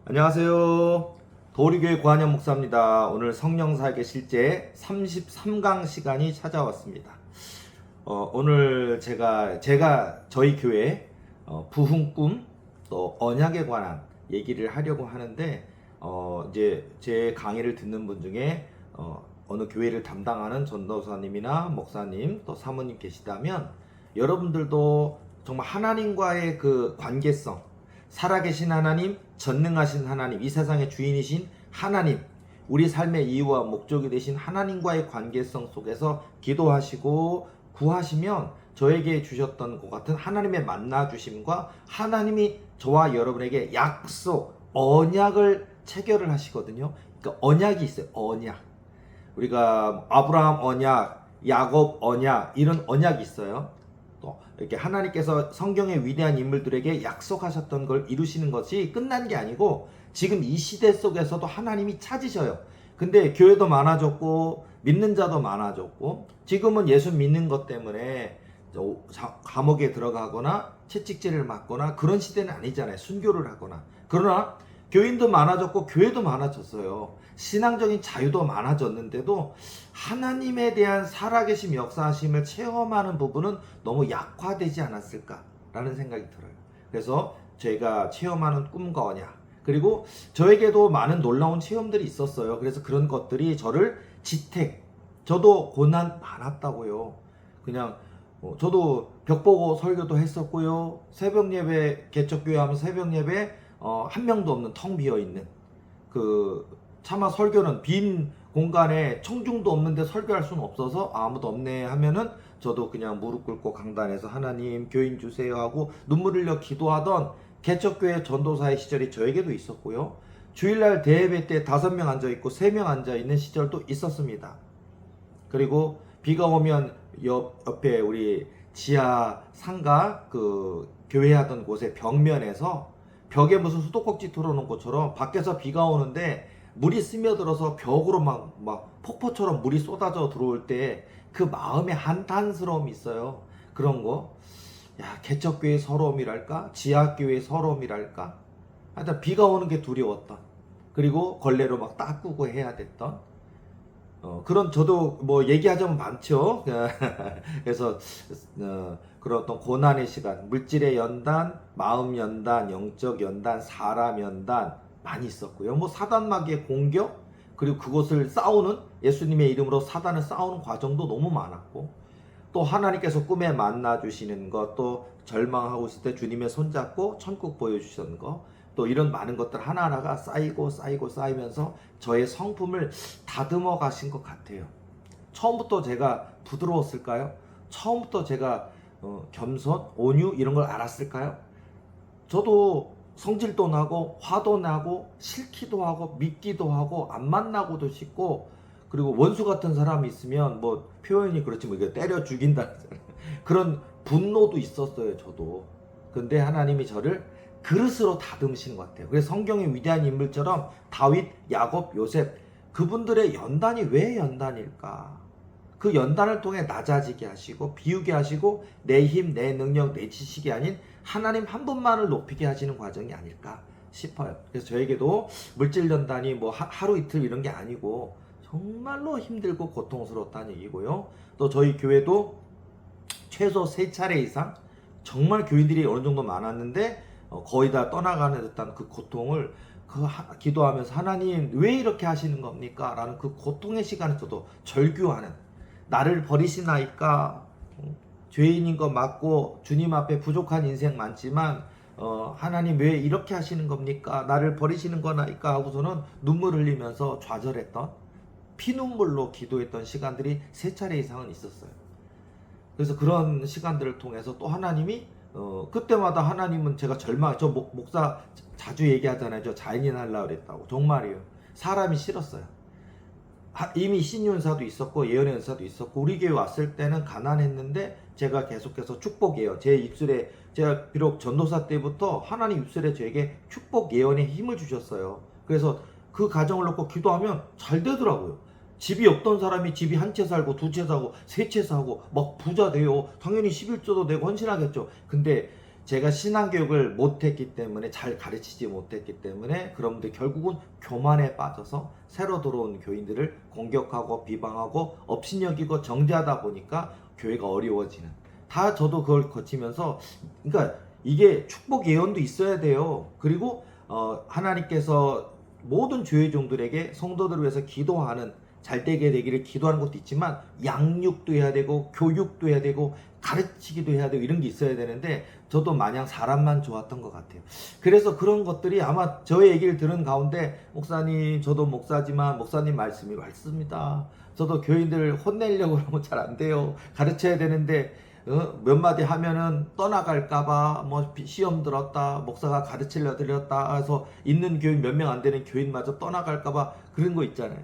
안녕하세요. 도리교회 고한영 목사입니다. 오늘 성령사역의 실제 33강 시간이 찾아왔습니다. 오늘 제가 저희 교회 부흥 꿈 또 언약에 관한 얘기를 하려고 하는데 이제 제 강의를 듣는 분 중에 어느 교회를 담당하는 전도사님이나 목사님 또 사모님 계시다면 여러분들도 정말 하나님과의 그 관계성, 살아계신 하나님, 전능하신 하나님, 이 세상의 주인이신 하나님, 우리 삶의 이유와 목적이 되신 하나님과의 관계성 속에서 기도하시고 구하시면 저에게 주셨던 것 같은 하나님의 만나주심과 하나님이 저와 여러분에게 약속, 언약을 체결을 하시거든요. 그러니까 언약이 있어요. 언약. 우리가 아브라함 언약, 야곱 언약, 이런 언약이 있어요. 또 이렇게 하나님께서 성경의 위대한 인물들에게 약속하셨던 걸 이루시는 것이 끝난 게 아니고 지금 이 시대 속에서도 하나님이 찾으셔요. 근데 교회도 많아졌고 믿는 자도 많아졌고 지금은 예수 믿는 것 때문에 감옥에 들어가거나 채찍질을 맞거나 그런 시대는 아니잖아요. 순교를 하거나. 그러나 교인도 많아졌고 교회도 많아졌어요. 신앙적인 자유도 많아졌는데도 하나님에 대한 살아계심 역사하심을 체험하는 부분은 너무 약화되지 않았을까라는 생각이 들어요. 그래서 제가 체험하는 꿈과 언약, 그리고 저에게도 많은 놀라운 체험들이 있었어요. 그래서 그런 것들이 저를 저도 고난 많았다고요. 그냥 저도 벽 보고 설교도 했었고요. 새벽 예배, 개척교회 하면 새벽 예배 한 명도 없는 텅 비어 있는 차마 설교는 빈 공간에 청중도 없는데 설교할 수는 없어서 아무도 없네 하면은 저도 그냥 무릎 꿇고 강단에서 하나님 교인 주세요 하고 눈물 흘려 기도하던 개척교회 전도사의 시절이 저에게도 있었고요. 주일날 대예배 때 5명 앉아있고 3명 앉아있는 시절도 있었습니다. 그리고 비가 오면 옆에 우리 지하 상가 교회 하던 곳의 벽면에서 벽에 무슨 수도꼭지 틀어놓은 것처럼 밖에서 비가 오는데 물이 스며들어서 벽으로 막 폭포처럼 물이 쏟아져 들어올 때 그 마음의 한탄스러움이 있어요. 그런 거. 야, 개척교회의 서러움이랄까? 지하교회의 서러움이랄까? 하여튼 비가 오는 게 두려웠던. 그리고 걸레로 막 닦고 해야 됐던. 그런 저도 뭐 얘기하자면 많죠. 그래서 그런 어떤 고난의 시간, 물질의 연단, 마음 연단, 영적 연단, 사람 연단 많이 있었고요. 뭐 사단 마귀의 공격, 그리고 그것을 싸우는 예수님의 이름으로 사단을 싸우는 과정도 너무 많았고, 또 하나님께서 꿈에 만나 주시는 것, 또 절망하고 있을 때 주님의 손잡고 천국 보여주시는 것, 또 이런 많은 것들 하나하나가 쌓이면서 저의 성품을 다듬어 가신 것 같아요. 처음부터 제가 부드러웠을까요? 처음부터 제가 겸손, 온유 이런 걸 알았을까요? 저도 성질도 나고 화도 나고 싫기도 하고 믿기도 하고 안 만나고도 싶고, 그리고 원수 같은 사람이 있으면 뭐 표현이 그렇지만 이게 때려 죽인다 그런 분노도 있었어요. 저도. 근데 하나님이 저를 그릇으로 다듬으시는 것 같아요. 그래서 성경의 위대한 인물처럼 다윗, 야곱, 요셉, 그분들의 연단이 왜 연단일까? 그 연단을 통해 낮아지게 하시고 비우게 하시고 내 힘, 내 능력, 내 지식이 아닌 하나님 한 분만을 높이게 하시는 과정이 아닐까 싶어요. 그래서 저에게도 물질 연단이 뭐 하루 이틀 이런 게 아니고 정말로 힘들고 고통스러웠다는 얘기고요. 또 저희 교회도 최소 3차례 이상 정말 교인들이 어느 정도 많았는데 거의 다 떠나가는 듯한 그 고통을 기도하면서 하나님 왜 이렇게 하시는 겁니까? 라는 그 고통의 시간에 저도 절규하는, 나를 버리시나이까? 죄인인 거 맞고 주님 앞에 부족한 인생 많지만 하나님 왜 이렇게 하시는 겁니까? 나를 버리시는 거나이까? 하고서는 눈물 흘리면서 좌절했던, 피눈물로 기도했던 시간들이 3차례 이상은 있었어요. 그래서 그런 시간들을 통해서 또 하나님이 그때마다 하나님은 제가 저 목사 자주 얘기하잖아요. 저 자연인 하려고 그랬다고. 정말이에요. 사람이 싫었어요. 이미 신윤사도 있었고 예언의 은사도 있었고 우리 교회 왔을 때는 가난했는데 제가 계속해서 축복 예언, 제 입술에, 제가 비록 전도사 때부터 하나님 입술에 저에게 축복 예언의 힘을 주셨어요. 그래서 그 가정을 놓고 기도하면 잘 되더라고요. 집이 없던 사람이 집이 한 채 살고 2채 사고 3채 사고 막 부자 돼요. 당연히 11조도 내고 헌신하겠죠. 근데 제가 신앙교육을 못했기 때문에, 잘 가르치지 못했기 때문에 그런 분들 결국은 교만에 빠져서 새로 들어온 교인들을 공격하고 비방하고 업신여기고 정죄하다 보니까 교회가 어려워지는, 다 저도 그걸 거치면서, 그러니까 이게 축복 예언도 있어야 돼요. 그리고 하나님께서 모든 주의 종들에게 성도들을 위해서 기도하는, 잘 되게 되기를 기도하는 것도 있지만 양육도 해야 되고 교육도 해야 되고 가르치기도 해야 되고 이런 게 있어야 되는데, 저도 마냥 사람만 좋았던 것 같아요. 그래서 그런 것들이 아마 저의 얘기를 들은 가운데, 목사님 저도 목사지만 목사님 말씀이 맞습니다. 저도 교인들 혼내려고 하면 잘 안 돼요. 가르쳐야 되는데 몇 마디 하면은 떠나갈까봐, 뭐 시험 들었다, 목사가 가르치려 들렸다 해서 있는 교인 몇 명 안 되는 교인마저 떠나갈까봐 그런 거 있잖아요.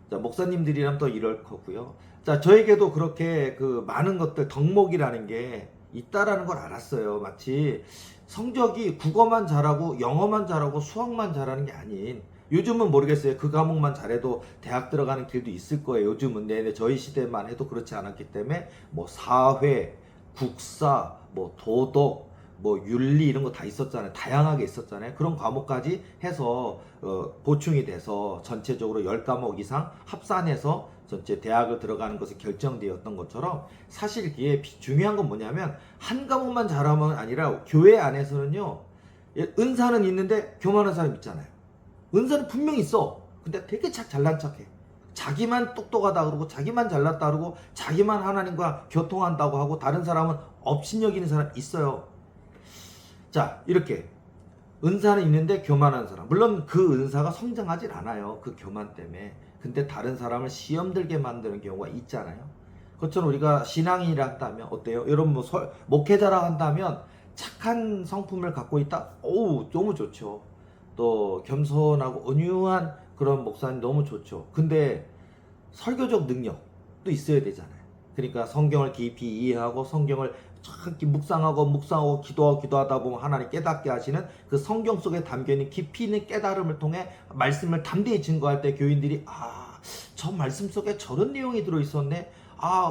자, 목사님들이라면 또 이럴 거고요. 자, 저에게도 그렇게 그 많은 것들, 덕목이라는 게 있다라는 걸 알았어요. 마치 성적이 국어만 잘하고 영어만 잘하고 수학만 잘하는 게 아닌, 요즘은 모르겠어요. 그 과목만 잘해도 대학 들어가는 길도 있을 거예요. 요즘은. 네, 저희 시대만 해도 그렇지 않았기 때문에 뭐 사회, 국사, 뭐 도덕, 뭐 윤리 이런 거 다 있었잖아요. 다양하게 있었잖아요. 그런 과목까지 해서 보충이 돼서 전체적으로 10과목 이상 합산해서 전체 대학을 들어가는 것이 결정되었던 것처럼, 사실 이게 중요한 건 뭐냐면 한 과목만 잘하면 아니라, 교회 안에서는요, 은사는 있는데 교만한 사람 있잖아요. 은사는 분명히 있어. 근데 되게 잘난 척해. 자기만 똑똑하다 그러고 자기만 잘났다 그러고 자기만 하나님과 교통한다고 하고, 다른 사람은 업신여기는 사람 있어요. 자, 이렇게 은사는 있는데 교만한 사람, 물론 그 은사가 성장하진 않아요, 그 교만 때문에. 근데 다른 사람을 시험 들게 만드는 경우가 있잖아요. 그것처럼 우리가 신앙인이라 한다면 어때요? 여러분 뭐 목회자라 한다면 착한 성품을 갖고 있다? 오, 너무 좋죠. 또 겸손하고 온유한 그런 목사님 너무 좋죠. 근데 설교적 능력도 있어야 되잖아요. 그러니까 성경을 깊이 이해하고 성경을 참 묵상하고 기도하다 보면 하나님 깨닫게 하시는 그 성경 속에 담겨있는 깊이 있는 깨달음을 통해 말씀을 담대히 증거할 때, 교인들이 저 말씀 속에 저런 내용이 들어있었네,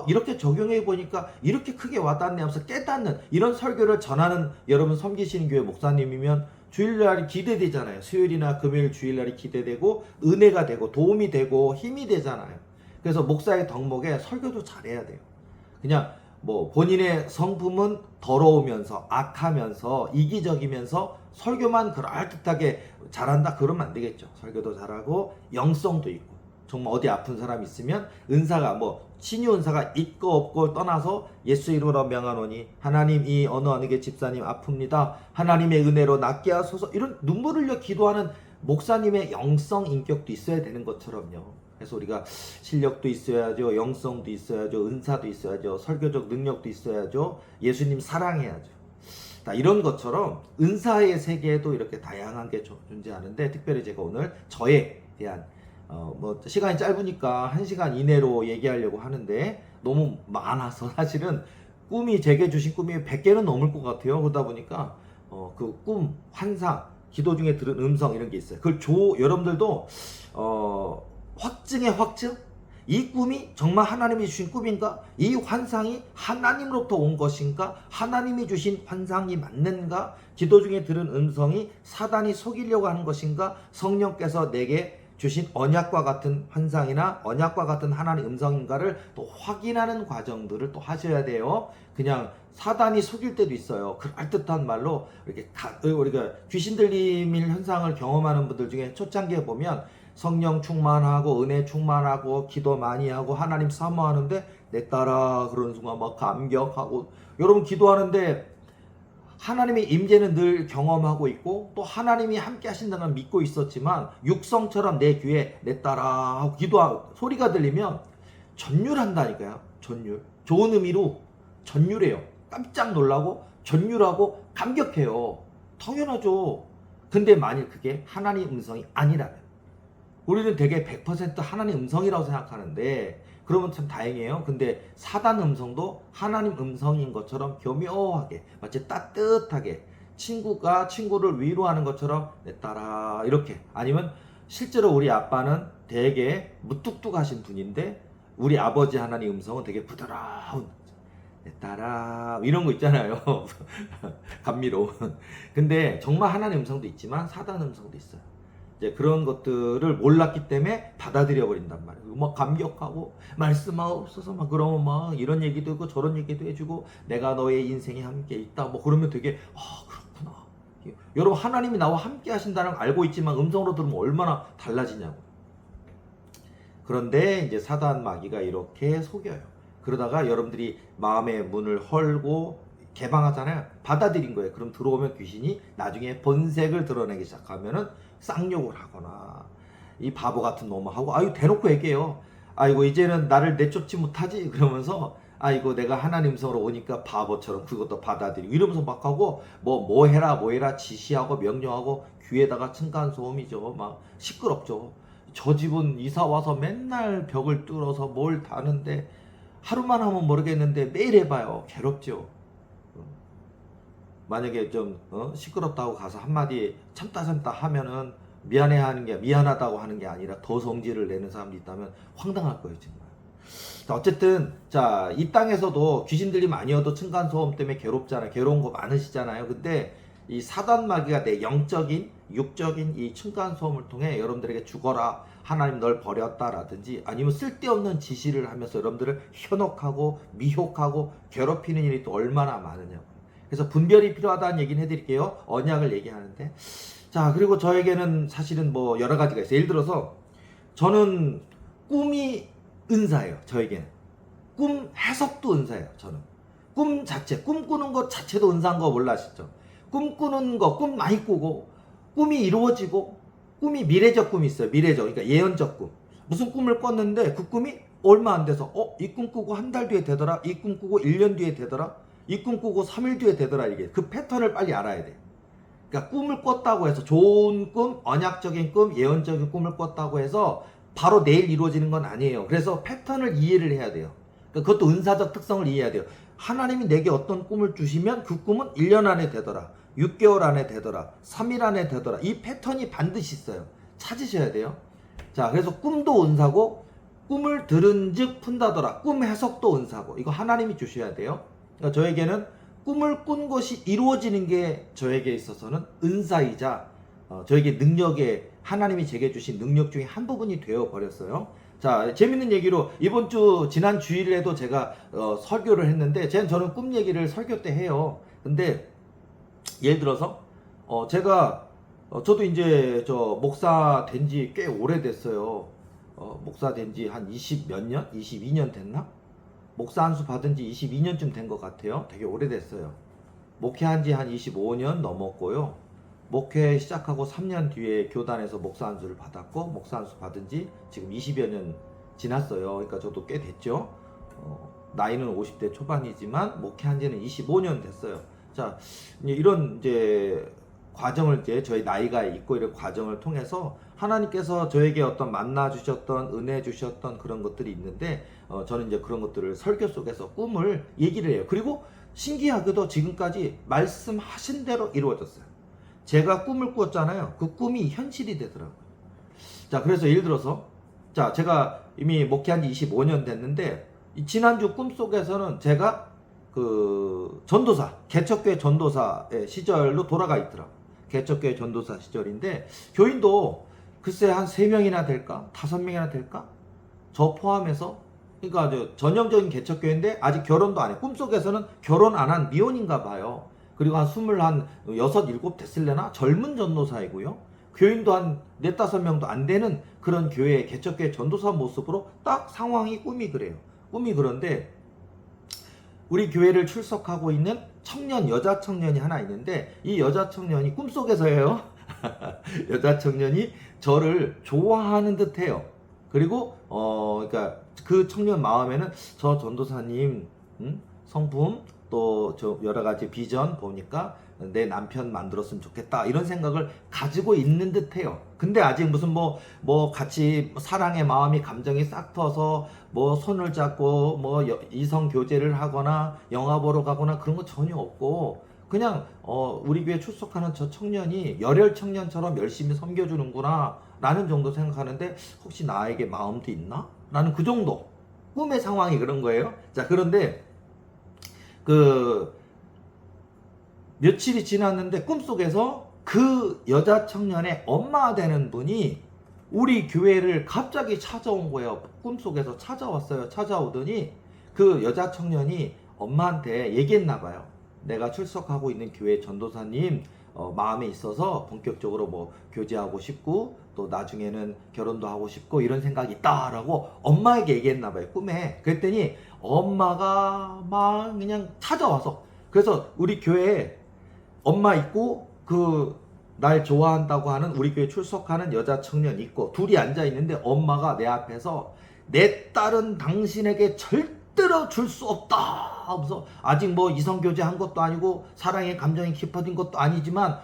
이렇게 적용해 보니까 이렇게 크게 와닿네 하면서 깨닫는, 이런 설교를 전하는, 여러분 섬기시는 교회 목사님이면 주일날이 기대되잖아요. 수요일이나 금요일 주일날이 기대되고 은혜가 되고 도움이 되고 힘이 되잖아요. 그래서 목사의 덕목에 설교도 잘해야 돼요. 그냥 뭐 본인의 성품은 더러우면서 악하면서 이기적이면서 설교만 그럴듯하게 잘한다 그러면 안 되겠죠. 설교도 잘하고 영성도 있고, 정말 어디 아픈 사람 있으면 은사가, 뭐 신유 은사가 있고 없고 떠나서 예수 이름으로 명하노니 하나님 이 어느 게 집사님 아픕니다, 하나님의 은혜로 낫게 하소서, 이런 눈물 흘려 기도하는 목사님의 영성 인격도 있어야 되는 것처럼요. 그래서 우리가 실력도 있어야죠, 영성도 있어야죠, 은사도 있어야죠, 설교적 능력도 있어야죠, 예수님 사랑해야죠. 이런 것처럼 은사의 세계에도 이렇게 다양한 게 존재하는데, 특별히 제가 오늘 저에 대한 뭐 시간이 짧으니까 1시간 이내로 얘기하려고 하는데, 너무 많아서 사실은 꿈이, 제게 주신 꿈이 100개는 넘을 것 같아요. 그러다 보니까 그 꿈, 환상, 기도 중에 들은 음성 이런 게 있어요. 그걸 여러분들도 확증의 확증? 이 꿈이 정말 하나님이 주신 꿈인가? 이 환상이 하나님으로부터 온 것인가? 하나님이 주신 환상이 맞는가? 기도 중에 들은 음성이 사단이 속이려고 하는 것인가? 성령께서 내게 주신 언약과 같은 환상이나 언약과 같은 하나님의 음성인가를 또 확인하는 과정들을 또 하셔야 돼요. 그냥 사단이 속일 때도 있어요. 그럴듯한 말로 이렇게 우리가 귀신 들림 현상을 경험하는 분들 중에 초창기에 보면 성령 충만하고 은혜 충만하고 기도 많이 하고 하나님 사모하는데 내 따라 그러는 순간 막 감격하고, 여러분 기도하는데 하나님의 임재는 늘 경험하고 있고 또 하나님이 함께 하신다는 걸 믿고 있었지만, 육성처럼 내 귀에 내 따라 하고 기도하고 소리가 들리면 전율한다니까요. 전율, 좋은 의미로 전율해요. 깜짝 놀라고 전율하고 감격해요. 당연하죠. 근데 만일 그게 하나님의 음성이 아니라면, 우리는 되게 100% 하나님 음성이라고 생각하는데, 그러면 참 다행이에요. 근데 사단 음성도 하나님 음성인 것처럼 교묘하게, 마치 따뜻하게 친구가 친구를 위로하는 것처럼 내 따라 이렇게, 아니면 실제로 우리 아빠는 되게 무뚝뚝하신 분인데 우리 아버지 하나님 음성은 되게 부드러운, 내 딸아 이런 거 있잖아요. 감미로운. 근데 정말 하나님 음성도 있지만 사단 음성도 있어요. 이제 그런 것들을 몰랐기 때문에 받아들여 버린단 말이에요. 막 감격하고 말씀하옵소서 막 그러면 막 이런 얘기도 하고 저런 얘기도 해주고 내가 너의 인생에 함께 있다 뭐 그러면 되게 그렇구나. 여러분 하나님이 나와 함께 하신다는 걸 알고 있지만 음성으로 들으면 얼마나 달라지냐고. 그런데 이제 사단 마귀가 이렇게 속여요. 그러다가 여러분들이 마음의 문을 헐고 개방하잖아요. 받아들인 거예요. 그럼 들어오면 귀신이 나중에 본색을 드러내기 시작하면은 쌍욕을 하거나 이 바보 같은 놈을 하고 아유 대놓고 얘기해요. 아이고 이제는 나를 내쫓지 못하지 그러면서 아이고 내가 하나님 성으로 오니까 바보처럼 그것도 받아들이고 이러면서 막 하고 뭐 해라 지시하고 명령하고 귀에다가 층간소음이죠. 막 시끄럽죠. 저 집은 이사 와서 맨날 벽을 뚫어서 뭘 다는데 하루만 하면 모르겠는데 매일 해봐요. 괴롭죠. 만약에 좀 시끄럽다고 가서 한마디 참다 하면은 미안하다고 하는 게 아니라 더 성질을 내는 사람도 있다면 황당할 거예요 정말. 자, 어쨌든 자, 이 땅에서도 귀신들이 많이 와도 층간소음 때문에 괴롭잖아요. 괴로운 거 많으시잖아요. 근데 이 사단 마귀가 내 영적인 육적인 이 층간소음을 통해 여러분들에게 죽어라 하나님 널 버렸다라든지 아니면 쓸데없는 지시를 하면서 여러분들을 현혹하고 미혹하고 괴롭히는 일이 또 얼마나 많으냐고. 그래서 분별이 필요하다는 얘기는 해드릴게요. 언약을 얘기하는데 자 그리고 저에게는 사실은 뭐 여러 가지가 있어요. 예를 들어서 저는 꿈이 은사예요. 저에게는 꿈 해석도 은사예요. 저는 꿈 자체 꿈꾸는 것 자체도 은사인 거 몰라시죠? 꿈꾸는 거 꿈 많이 꾸고 꿈이 이루어지고 꿈이 미래적 꿈이 있어요. 미래적 그러니까 예언적 꿈. 무슨 꿈을 꿨는데 그 꿈이 얼마 안 돼서 이 꿈 꾸고 한 달 뒤에 되더라. 이 꿈 꾸고 1년 뒤에 되더라. 이 꿈 꾸고 3일 뒤에 되더라. 이게 그 패턴을 빨리 알아야 돼. 그러니까 꿈을 꿨다고 해서 좋은 꿈, 언약적인 꿈, 예언적인 꿈을 꿨다고 해서 바로 내일 이루어지는 건 아니에요. 그래서 패턴을 이해를 해야 돼요. 그러니까 그것도 은사적 특성을 이해해야 돼요. 하나님이 내게 어떤 꿈을 주시면 그 꿈은 1년 안에 되더라. 6개월 안에 되더라. 3일 안에 되더라. 이 패턴이 반드시 있어요. 찾으셔야 돼요. 자, 그래서 꿈도 은사고 꿈을 들은 즉 푼다더라. 꿈 해석도 은사고 이거 하나님이 주셔야 돼요. 그러니까 저에게는 꿈을 꾼 것이 이루어지는 게 저에게 있어서는 은사이자 저에게 능력에 하나님이 제게 주신 능력 중에 한 부분이 되어 버렸어요. 자, 재밌는 얘기로 이번 주 지난 주일에도 제가 설교를 했는데 저는 꿈 얘기를 설교 때 해요. 근데 예를 들어서 제가 저도 이제 목사 된 지 꽤 오래됐어요. 목사 된 지 한 20 몇 년? 22년 됐나? 목사 한 수 받은 지 22년쯤 된 것 같아요. 되게 오래됐어요. 목회한 지 한 25년 넘었고요. 목회 시작하고 3년 뒤에 교단에서 목사 한 수를 받았고 목사 한 수 받은 지 지금 20여 년 지났어요. 그러니까 저도 꽤 됐죠. 나이는 50대 초반이지만 목회한 지는 25년 됐어요. 자, 이런 이제 과정을 저희 나이가 있고 이런 과정을 통해서 하나님께서 저에게 어떤 만나 주셨던 은혜 주셨던 그런 것들이 있는데 저는 이제 그런 것들을 설교 속에서 꿈을 얘기를 해요. 그리고 신기하게도 지금까지 말씀하신 대로 이루어졌어요. 제가 꿈을 꾸었잖아요. 그 꿈이 현실이 되더라고요. 자, 그래서 예를 들어서 자, 제가 이미 목회한 지 25년 됐는데 지난주 꿈속에서는 제가 그 전도사, 개척교회 전도사의 시절로 돌아가 있더라고요. 개척교회 전도사 시절인데 교인도 글쎄 한 3명이나 될까? 5명이나 될까? 저 포함해서 그러니까 전형적인 개척교회인데 아직 결혼도 안 해. 꿈속에서는 결혼 안 한 미혼인가 봐요. 그리고 한 26, 7 됐을래나? 젊은 전도사이고요. 교인도 한 4, 5명도 안 되는 그런 교회, 개척교회 전도사 모습으로 딱 상황이 꿈이 그래요. 꿈이 그런데 우리 교회를 출석하고 있는 청년, 여자 청년이 하나 있는데 이 여자 청년이 꿈속에서예요. 여자 청년이 저를 좋아하는 듯해요. 그리고 그러니까 그 청년 마음에는 저 전도사님 성품 또 저 여러 가지 비전 보니까 내 남편 만들었으면 좋겠다 이런 생각을 가지고 있는 듯해요. 근데 아직 무슨 뭐 같이 사랑의 마음이 감정이 싹 터서 뭐 손을 잡고 뭐 이성 교제를 하거나 영화 보러 가거나 그런 거 전혀 없고 그냥 우리 교회 출석하는 저 청년이 열혈 청년처럼 열심히 섬겨주는구나 라는 정도 생각하는데 혹시 나에게 마음도 있나? 라는 그 정도 꿈의 상황이 그런 거예요. 자, 그런데 그 며칠이 지났는데 꿈속에서 그 여자 청년의 엄마 되는 분이 우리 교회를 갑자기 찾아온 거예요. 꿈속에서 찾아왔어요. 찾아오더니 그 여자 청년이 엄마한테 얘기했나 봐요. 내가 출석하고 있는 교회 전도사님 마음에 있어서 본격적으로 뭐 교제하고 싶고 또 나중에는 결혼도 하고 싶고 이런 생각이 있다라고 엄마에게 얘기했나 봐요. 꿈에. 그랬더니 엄마가 막 그냥 찾아와서, 그래서 우리 교회에 엄마 있고 그 날 좋아한다고 하는 우리 교회 출석하는 여자 청년 있고 둘이 앉아 있는데 엄마가 내 앞에서 내 딸은 당신에게 절대로 줄 수 없다 하면서, 아직 뭐 이성교제 한 것도 아니고 사랑의 감정이 깊어진 것도 아니지만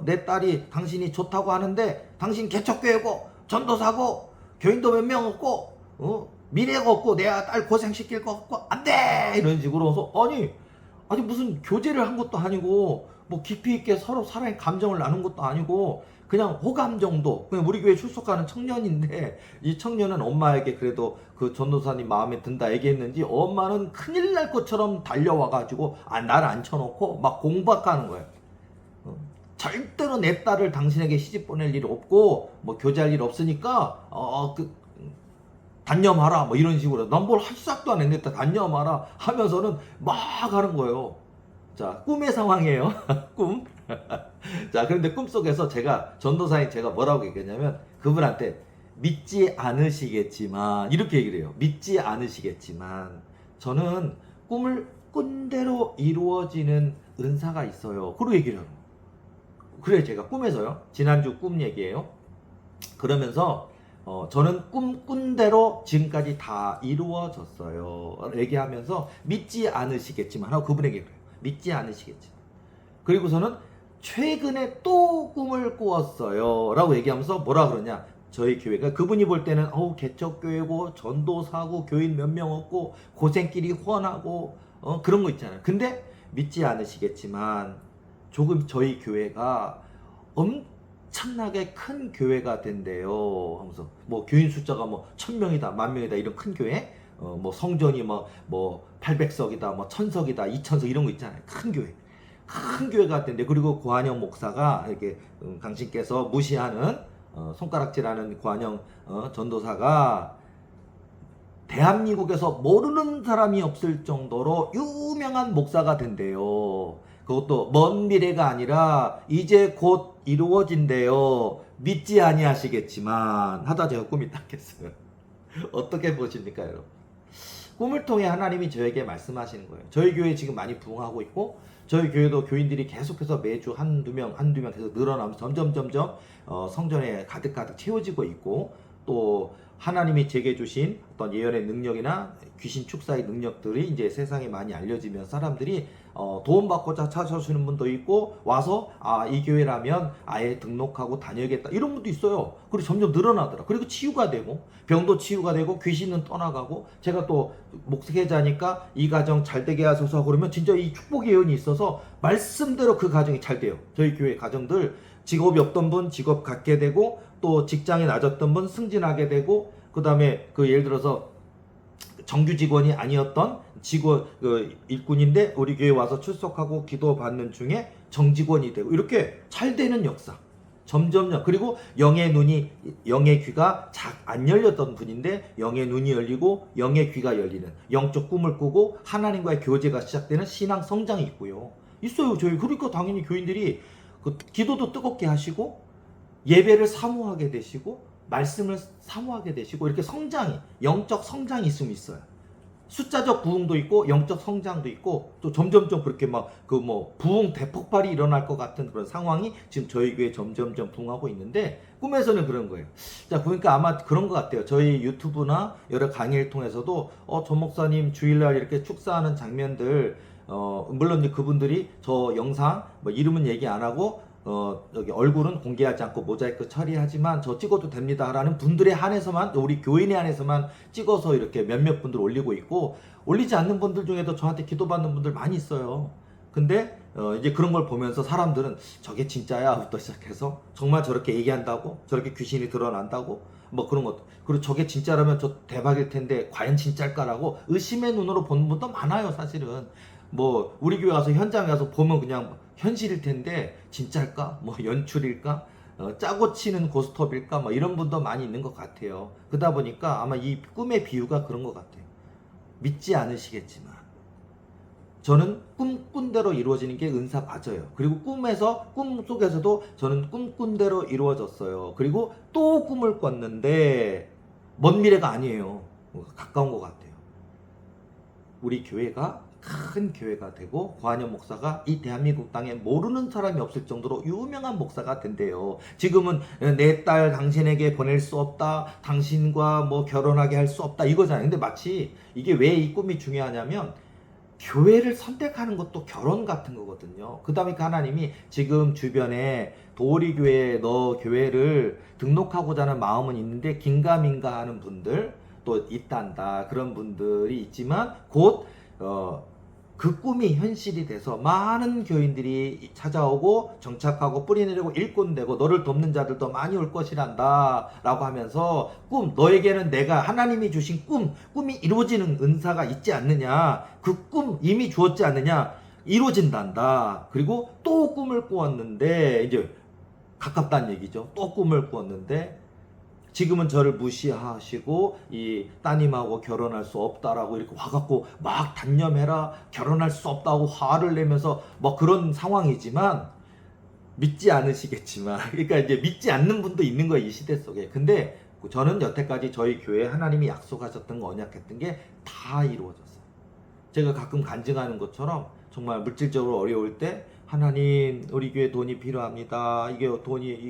내 딸이 당신이 좋다고 하는데 당신 개척교회고 전도사고 교인도 몇 명 없고 미래가 없고 내 딸 고생시킬 거 없고 안돼 이런 식으로 해서, 아니 무슨 교제를 한 것도 아니고 뭐 깊이 있게 서로 사랑의 감정을 나눈 것도 아니고 그냥 호감 정도, 그냥 우리 교회 출석하는 청년인데 이 청년은 엄마에게 그래도 그 전도사님 마음에 든다 얘기했는지 엄마는 큰일 날 것처럼 달려와가지고 나를 앉혀놓고 막 공박하는 거예요. 절대로 내 딸을 당신에게 시집 보낼 일 없고 뭐 교제할 일 없으니까 단념하라 뭐 이런 식으로, 난 뭘 할 싹도 안 했는데 단념하라 하면서는 막 하는 거예요. 자, 꿈의 상황이에요. 꿈. 자, 그런데 꿈속에서 전도사인 제가 뭐라고 얘기했냐면, 그분한테 믿지 않으시겠지만, 이렇게 얘기를 해요. 믿지 않으시겠지만, 저는 꿈을 꾼 대로 이루어지는 은사가 있어요. 그리고 얘기를 해요. 그래, 제가 꿈에서요. 지난주 꿈 얘기예요. 그러면서, 저는 꿈꾼 대로 지금까지 다 이루어졌어요. 얘기하면서 믿지 않으시겠지만 하고 그분에게 그래요. 믿지 않으시겠지만. 그리고서는 최근에 또 꿈을 꾸었어요 라고 얘기하면서 뭐라 그러냐, 저희 교회가 그분이 볼 때는 개척교회고 전도사고 교인 몇 명 없고 고생길이 훤하고 그런 거 있잖아요. 근데 믿지 않으시겠지만 조금 저희 교회가 엄청나게 큰 교회가 된대요 하면서, 뭐 교인 숫자가 뭐 1000명이다 10,000명이다 이런 큰 교회, 뭐 성전이 뭐 800석이다 뭐 1000석이다 2000석 이런 거 있잖아요. 큰 교회가 된대. 그리고 고한영 목사가 이렇게 당신께서 무시하는 손가락질하는 고한영 전도사가 대한민국에서 모르는 사람이 없을 정도로 유명한 목사가 된대요. 그것도 먼 미래가 아니라 이제 곧 이루어진대요. 믿지 아니하시겠지만 하다 제가 꿈이 딱 깼어요. 어떻게 보십니까, 여러분? 꿈을 통해 하나님이 저에게 말씀하시는 거예요. 저희 교회 지금 많이 부흥하고 있고, 저희 교회도 교인들이 계속해서 매주 한두 명 계속 늘어나면서 점점 성전에 가득 채워지고 있고, 또 하나님이 제게 주신 어떤 예언의 능력이나 귀신 축사의 능력들이 이제 세상에 많이 알려지면 사람들이 도움받고자 찾아오시는 분도 있고, 와서 이 교회라면 아예 등록하고 다녀야겠다 이런 분도 있어요. 그리고 점점 늘어나더라. 그리고 치유가 되고, 병도 치유가 되고, 귀신은 떠나가고, 제가 또 목회자니까 이 가정 잘 되게 하소서 그러면 진짜 이 축복의 예언이 있어서 말씀대로 그 가정이 잘 돼요. 저희 교회 가정들, 직업이 없던 분 직업 갖게 되고, 또 직장이 낮았던 분 승진하게 되고, 그 다음에 예를 들어서 정규 직원이 아니었던 일꾼인데 우리 교회 와서 출석하고 기도 받는 중에 정직원이 되고, 이렇게 잘 되는 역사. 점점점. 그리고 영의 귀가 안 열렸던 분인데 영의 눈이 열리고 영의 귀가 열리는, 영적 꿈을 꾸고 하나님과의 교제가 시작되는 신앙 성장이 있고요. 있어요, 저희. 그러니까 당연히 교인들이 기도도 뜨겁게 하시고, 예배를 사모하게 되시고, 말씀을 사모하게 되시고, 이렇게 영적 성장이 있어요. 숫자적 부흥도 있고 영적 성장도 있고, 또 점점점 그렇게 부흥 대폭발이 일어날 것 같은 그런 상황이 지금 저희 교회에 점점점 부흥하고 있는데, 꿈에서는 그런 거예요. 자, 그러니까 아마 그런 것 같아요. 저희 유튜브나 여러 강의를 통해서도 전 목사님 주일날 이렇게 축사하는 장면들, 물론 이제 그분들이 저 영상 이름은 얘기 안 하고 여기 얼굴은 공개하지 않고 모자이크 처리하지만 저 찍어도 됩니다 라는 분들에 한해서만, 우리 교인에 한해서만 찍어서 이렇게 몇몇 분들 올리고 있고, 올리지 않는 분들 중에도 저한테 기도받는 분들 많이 있어요. 근데 이제 그런 걸 보면서 사람들은 저게 진짜야 부터 시작해서, 정말 저렇게 얘기한다고? 저렇게 귀신이 드러난다고? 뭐 그런 것도. 그리고 저게 진짜라면 저 대박일 텐데 과연 진짜일까라고 의심의 눈으로 보는 분도 많아요, 사실은. 뭐 우리 교회 가서 현장에 가서 보면 그냥 현실일 텐데 진짜일까? 뭐 연출일까? 짜고 치는 고스톱일까? 뭐 이런 분도 많이 있는 것 같아요. 그러다 보니까 아마 이 꿈의 비유가 그런 것 같아요. 믿지 않으시겠지만 저는 꿈꾼 대로 이루어지는 게 은사 맞아요. 그리고 꿈 속에서도 저는 꿈꾼 대로 이루어졌어요. 그리고 또 꿈을 꿨는데 먼 미래가 아니에요. 가까운 것 같아요. 우리 교회가 큰 교회가 되고 고한영 목사가 이 대한민국 땅에 모르는 사람이 없을 정도로 유명한 목사가 된대요. 지금은 내 딸 당신에게 보낼 수 없다, 당신과 뭐 결혼하게 할 수 없다 이거잖아요. 근데 마치 이게 왜 이 꿈이 중요하냐면 교회를 선택하는 것도 결혼 같은 거거든요. 그 다음에 하나님이 지금 주변에 도리교회 너 교회를 등록하고자 하는 마음은 있는데 긴가민가 하는 분들 또 있단다. 그런 분들이 있지만 곧 그 꿈이 현실이 돼서 많은 교인들이 찾아오고 정착하고 뿌리내리고 일꾼되고 너를 돕는 자들도 많이 올 것이란다 라고 하면서 너에게는 내가 하나님이 주신 꿈이 이루어지는 은사가 있지 않느냐, 그 꿈 이미 주었지 않느냐, 이루어진단다. 그리고 또 꿈을 꾸었는데 이제 가깝다는 얘기죠. 또 꿈을 꾸었는데 지금은 저를 무시하시고 이 따님하고 결혼할 수 없다라고 이렇게 와갖고 막 단념해라, 결혼할 수 없다고 화를 내면서 뭐 그런 상황이지만 믿지 않으시겠지만 그러니까 이제 믿지 않는 분도 있는 거예요, 이 시대 속에. 근데 저는 여태까지 저희 교회 하나님이 약속하셨던 거, 언약했던 게 다 이루어졌어요. 제가 가끔 간증하는 것처럼 정말 물질적으로 어려울 때 하나님 우리 교회 돈이 필요합니다. 이게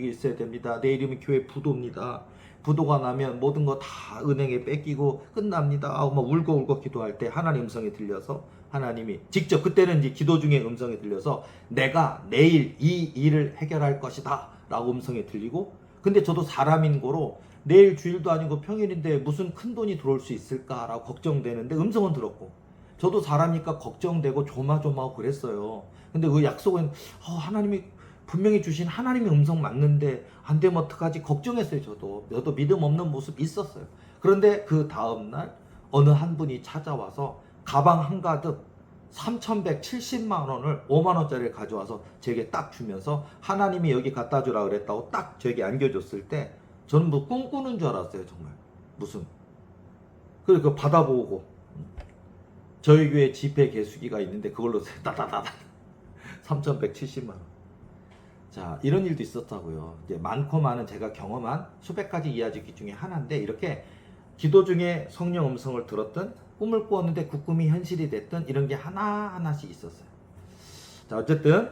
있어야 됩니다. 내 이름이 교회 부도입니다. 부도가 나면 모든 거 다 은행에 뺏기고 끝납니다. 막 울고 기도할 때 하나님 음성이 들려서 하나님이 직접 그때는 이제 기도 중에 음성이 들려서 내가 내일 이 일을 해결할 것이다 라고 음성이 들리고, 근데 저도 사람인 거로 내일 주일도 아니고 평일인데 무슨 큰 돈이 들어올 수 있을까라고 걱정되는데 음성은 들었고 저도 사람이니까 걱정되고 조마조마하고 그랬어요. 근데 그 약속은 하나님이 분명히 주신 하나님의 음성 맞는데 안 되면 어떡하지 걱정했어요. 저도 믿음 없는 모습 있었어요. 그런데 그 다음날 어느 한 분이 찾아와서 가방 한가득 3,170만 원을 5만 원짜리를 가져와서 제게 딱 주면서 하나님이 여기 갖다 주라 그랬다고 딱 저에게 안겨줬을 때 저는 뭐 꿈꾸는 줄 알았어요. 정말 무슨. 그래서 그거 받아보고 저희 교회 집회 개수기가 있는데 그걸로 따다다다 3,170만 원. 자, 이런 일도 있었다고요. 이제 많고 많은 제가 경험한 수백 가지 이야기 중에 하나인데, 이렇게 기도 중에 성령 음성을 들었던, 꿈을 꾸었는데 그 꿈이 현실이 됐던 이런 게 하나하나씩 있었어요. 자, 어쨌든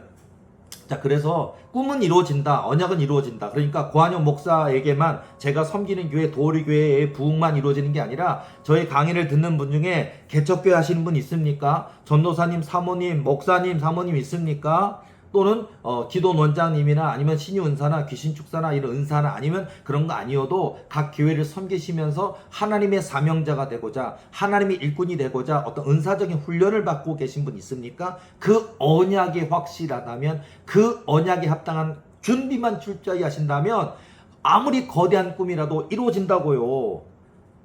자, 그래서 꿈은 이루어진다, 언약은 이루어진다. 그러니까 고한영 목사에게만, 제가 섬기는 교회 도리교회의 부흥만 이루어지는 게 아니라 저희 강의를 듣는 분 중에 개척교회 하시는 분 있습니까? 전도사님, 사모님, 목사님, 사모님 있습니까? 또는 기돈 원장님이나 아니면 신유 은사나 귀신 축사나 이런 은사나 아니면 그런 거 아니어도 각 교회를 섬기시면서 하나님의 사명자가 되고자, 하나님의 일꾼이 되고자 어떤 은사적인 훈련을 받고 계신 분 있습니까? 그 언약이 확실하다면, 그 언약에 합당한 준비만 철저히 하신다면 아무리 거대한 꿈이라도 이루어진다고요.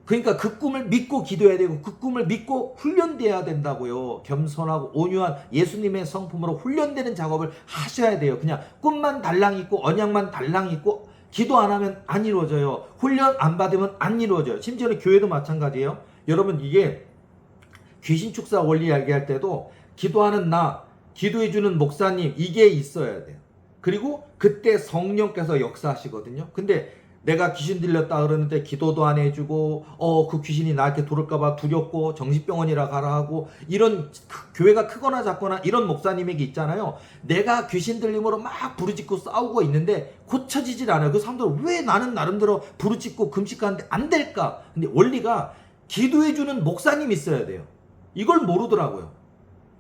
그러니까 그 꿈을 믿고 기도해야 되고 그 꿈을 믿고 훈련돼야 된다고요. 겸손하고 온유한 예수님의 성품으로 훈련되는 작업을 하셔야 돼요. 그냥 꿈만 달랑 있고 언약만 달랑 있고 기도 안 하면 안 이루어져요. 훈련 안 받으면 안 이루어져요. 심지어는 교회도 마찬가지예요. 여러분, 이게 귀신 축사 원리 얘기할 때도 기도하는 나, 기도해주는 목사님, 이게 있어야 돼요. 그리고 그때 성령께서 역사하시거든요. 근데 내가 귀신 들렸다 그러는데 기도도 안 해주고 그 귀신이 나한테 들어올까봐 두렵고 정신병원이라 가라 하고, 이런 교회가 크거나 작거나 이런 목사님에게 있잖아요. 내가 귀신 들림으로 막 부르짖고 싸우고 있는데 고쳐지질 않아요. 그 사람들은 왜 나는 나름대로 부르짖고 금식하는데 안 될까? 근데 원리가 기도해주는 목사님이 있어야 돼요. 이걸 모르더라고요.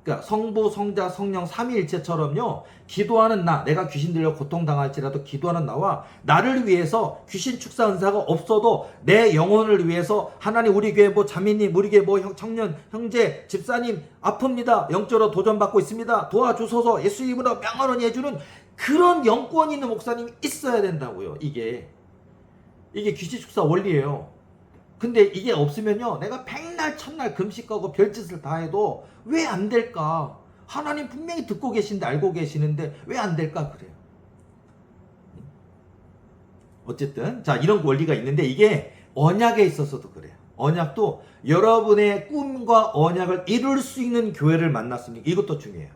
그러니까 성부, 성자, 성령 삼위일체처럼요, 기도하는 나, 내가 귀신 들려 고통당할지라도 기도하는 나와 나를 위해서 귀신 축사 은사가 없어도 내 영혼을 위해서 하나님, 우리 교회 뭐 자매님, 우리 교회 뭐 청년, 형제, 집사님 아픕니다, 영적으로 도전받고 있습니다, 도와주소서, 예수 이름으로 명언을 해주는 그런 영권 있는 목사님이 있어야 된다고요. 이게 귀신 축사 원리예요. 근데 이게 없으면요, 내가 백날 천날 금식하고 별짓을 다 해도 왜 안 될까? 하나님 분명히 듣고 계신데, 알고 계시는데 왜 안 될까? 그래요. 어쨌든 자, 이런 원리가 있는데 이게 언약에 있어서도 그래요. 언약도 여러분의 꿈과 언약을 이룰 수 있는 교회를 만났습니까? 이것도 중요해요.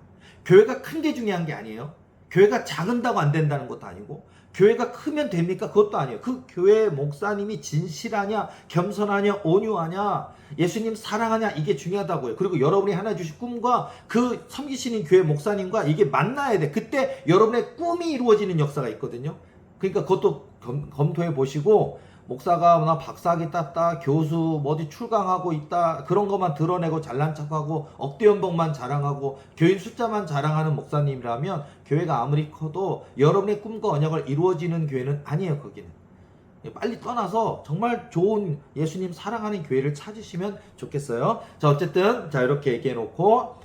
교회가 큰 게 중요한 게 아니에요. 교회가 작은다고 안 된다는 것도 아니고, 교회가 크면 됩니까? 그것도 아니에요. 그 교회 목사님이 진실하냐, 겸손하냐, 온유하냐, 예수님 사랑하냐, 이게 중요하다고요. 그리고 여러분이 하나 주신 꿈과 그 섬기시는 교회 목사님과 이게 만나야 돼. 그때 여러분의 꿈이 이루어지는 역사가 있거든요. 그러니까 그것도 검토해 보시고, 목사가 나 박사학위 땄다, 교수 뭐 어디 출강하고 있다, 그런 것만 드러내고 잘난 척하고 억대 연봉만 자랑하고 교인 숫자만 자랑하는 목사님이라면 교회가 아무리 커도 여러분의 꿈과 언약을 이루어지는 교회는 아니에요. 거기는 빨리 떠나서 정말 좋은 예수님 사랑하는 교회를 찾으시면 좋겠어요. 자, 어쨌든 자, 이렇게 얘기해 놓고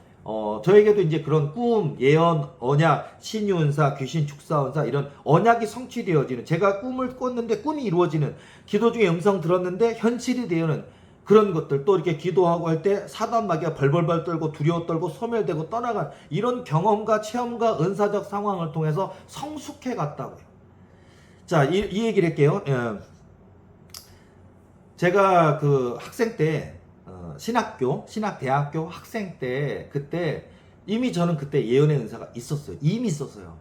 저에게도 이제 그런 꿈, 예언, 언약, 신유은사, 귀신 축사은사, 이런 언약이 성취되어지는, 제가 꿈을 꿨는데 꿈이 이루어지는, 기도 중에 음성 들었는데 현실이 되는 그런 것들, 또 이렇게 기도하고 할 때 사단 마귀가 벌벌벌 떨고 두려워 떨고 소멸되고 떠나간 이런 경험과 체험과 은사적 상황을 통해서 성숙해 갔다고요. 자, 이 얘기를 할게요. 제가 그 학생 때 신학대학교 학생 때, 그때 이미 저는 그때 예언의 은사가 있었어요. 이미 있었어요.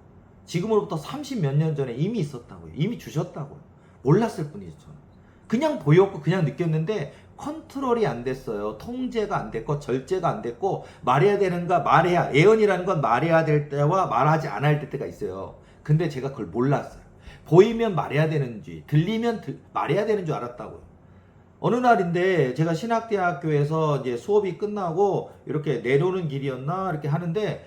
지금으로부터 30 몇 년 전에 이미 있었다고요. 이미 주셨다고요. 몰랐을 뿐이죠. 저는 그냥 보였고 그냥 느꼈는데 컨트롤이 안 됐어요. 통제가 안 됐고 절제가 안 됐고, 말해야 되는가 말해야, 예언이라는 건 말해야 될 때와 말하지 않아야 될 때가 있어요. 근데 제가 그걸 몰랐어요. 보이면 말해야 되는지, 들리면 말해야 되는 줄 알았다고요. 어느 날인데 제가 신학대학교에서 이제 수업이 끝나고 이렇게 내려오는 길이었나 이렇게 하는데,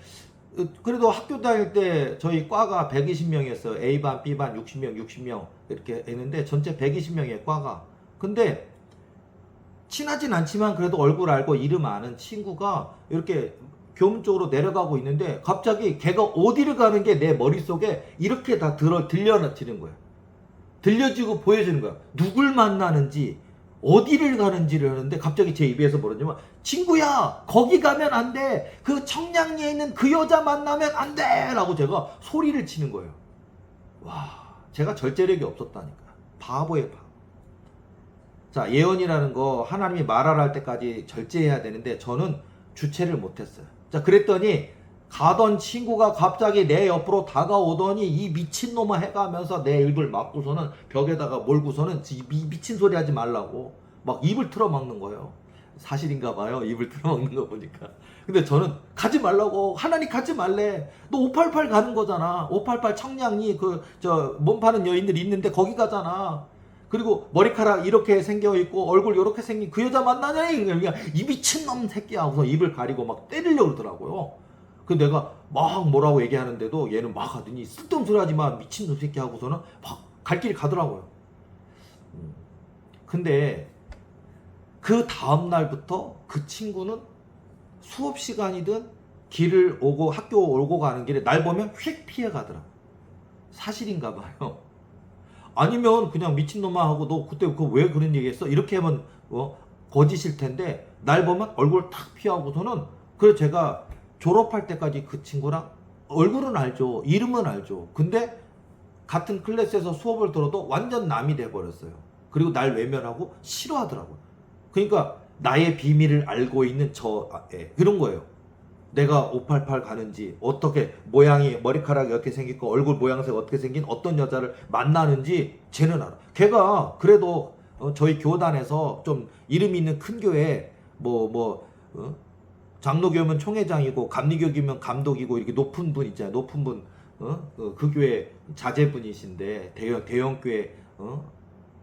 그래도 학교 다닐 때 저희 과가 120명이었어요. A반, B반 60명, 60명 이렇게 했는데 전체 120명이에요, 과가. 근데 친하진 않지만 그래도 얼굴 알고 이름 아는 친구가 이렇게 교문 쪽으로 내려가고 있는데 갑자기 걔가 어디를 가는 게 내 머릿속에 이렇게 다 들려지는 거예요. 들려지고 보여지는 거야. 누굴 만나는지, 어디를 가는지를 하는데 갑자기 제 입에서 뭐라냐면, 친구야 거기 가면 안 돼, 그 청량리에 있는 그 여자 만나면 안 돼 라고 제가 소리를 치는 거예요. 와, 제가 절제력이 없었다니까. 바보예요, 바보. 자, 예언이라는 거 하나님이 말하라 할 때까지 절제해야 되는데 저는 주체를 못했어요. 자, 그랬더니 가던 친구가 갑자기 내 옆으로 다가오더니 이 미친놈아 해가면서 내 입을 막고서는 벽에다가 몰고서는 미친 소리 하지 말라고 막 입을 틀어막는 거예요. 사실인가 봐요, 입을 틀어막는 거 보니까. 근데 저는 가지 말라고, 하나님 가지 말래. 너 588 가는 거잖아. 588 청량리 몸 파는 여인들 있는데 거기 가잖아. 그리고 머리카락 이렇게 생겨있고 얼굴 이렇게 생긴 그 여자 만나냐니, 이 미친놈 새끼야 하고서 입을 가리고 막 때리려고 그러더라고요. 그 내가 막 뭐라고 얘기하는데도 얘는 막 하더니 쓸데없는 소리 하지 마, 미친놈 새끼 하고서는 막 갈 길이 가더라고요. 근데 그 다음날부터 그 친구는 수업 시간이든 길을 오고 학교 오고 가는 길에 날 보면 휙 피해 가더라고요. 사실인가 봐요. 아니면 그냥 미친놈아 하고 너 그때 왜 그런 얘기 했어? 이렇게 하면 거짓일 텐데, 날 보면 얼굴 탁 피하고서는, 그래서 제가 졸업할 때까지 그 친구랑 얼굴은 알죠, 이름은 알죠. 근데 같은 클래스에서 수업을 들어도 완전 남이 돼버렸어요. 그리고 날 외면하고 싫어하더라고요. 그러니까 나의 비밀을 알고 있는 그런 거예요. 내가 588 가는지, 어떻게 모양이, 머리카락이 어떻게 생겼고 얼굴 모양새가 어떻게 생긴 어떤 여자를 만나는지 쟤는 알아. 걔가 그래도 저희 교단에서 좀 이름 있는 큰 교회 장로교면 총회장이고 감리교이면 감독이고 이렇게 높은 분 있잖아요. 높은 분, 그 교회 자제분이신데, 대형 교회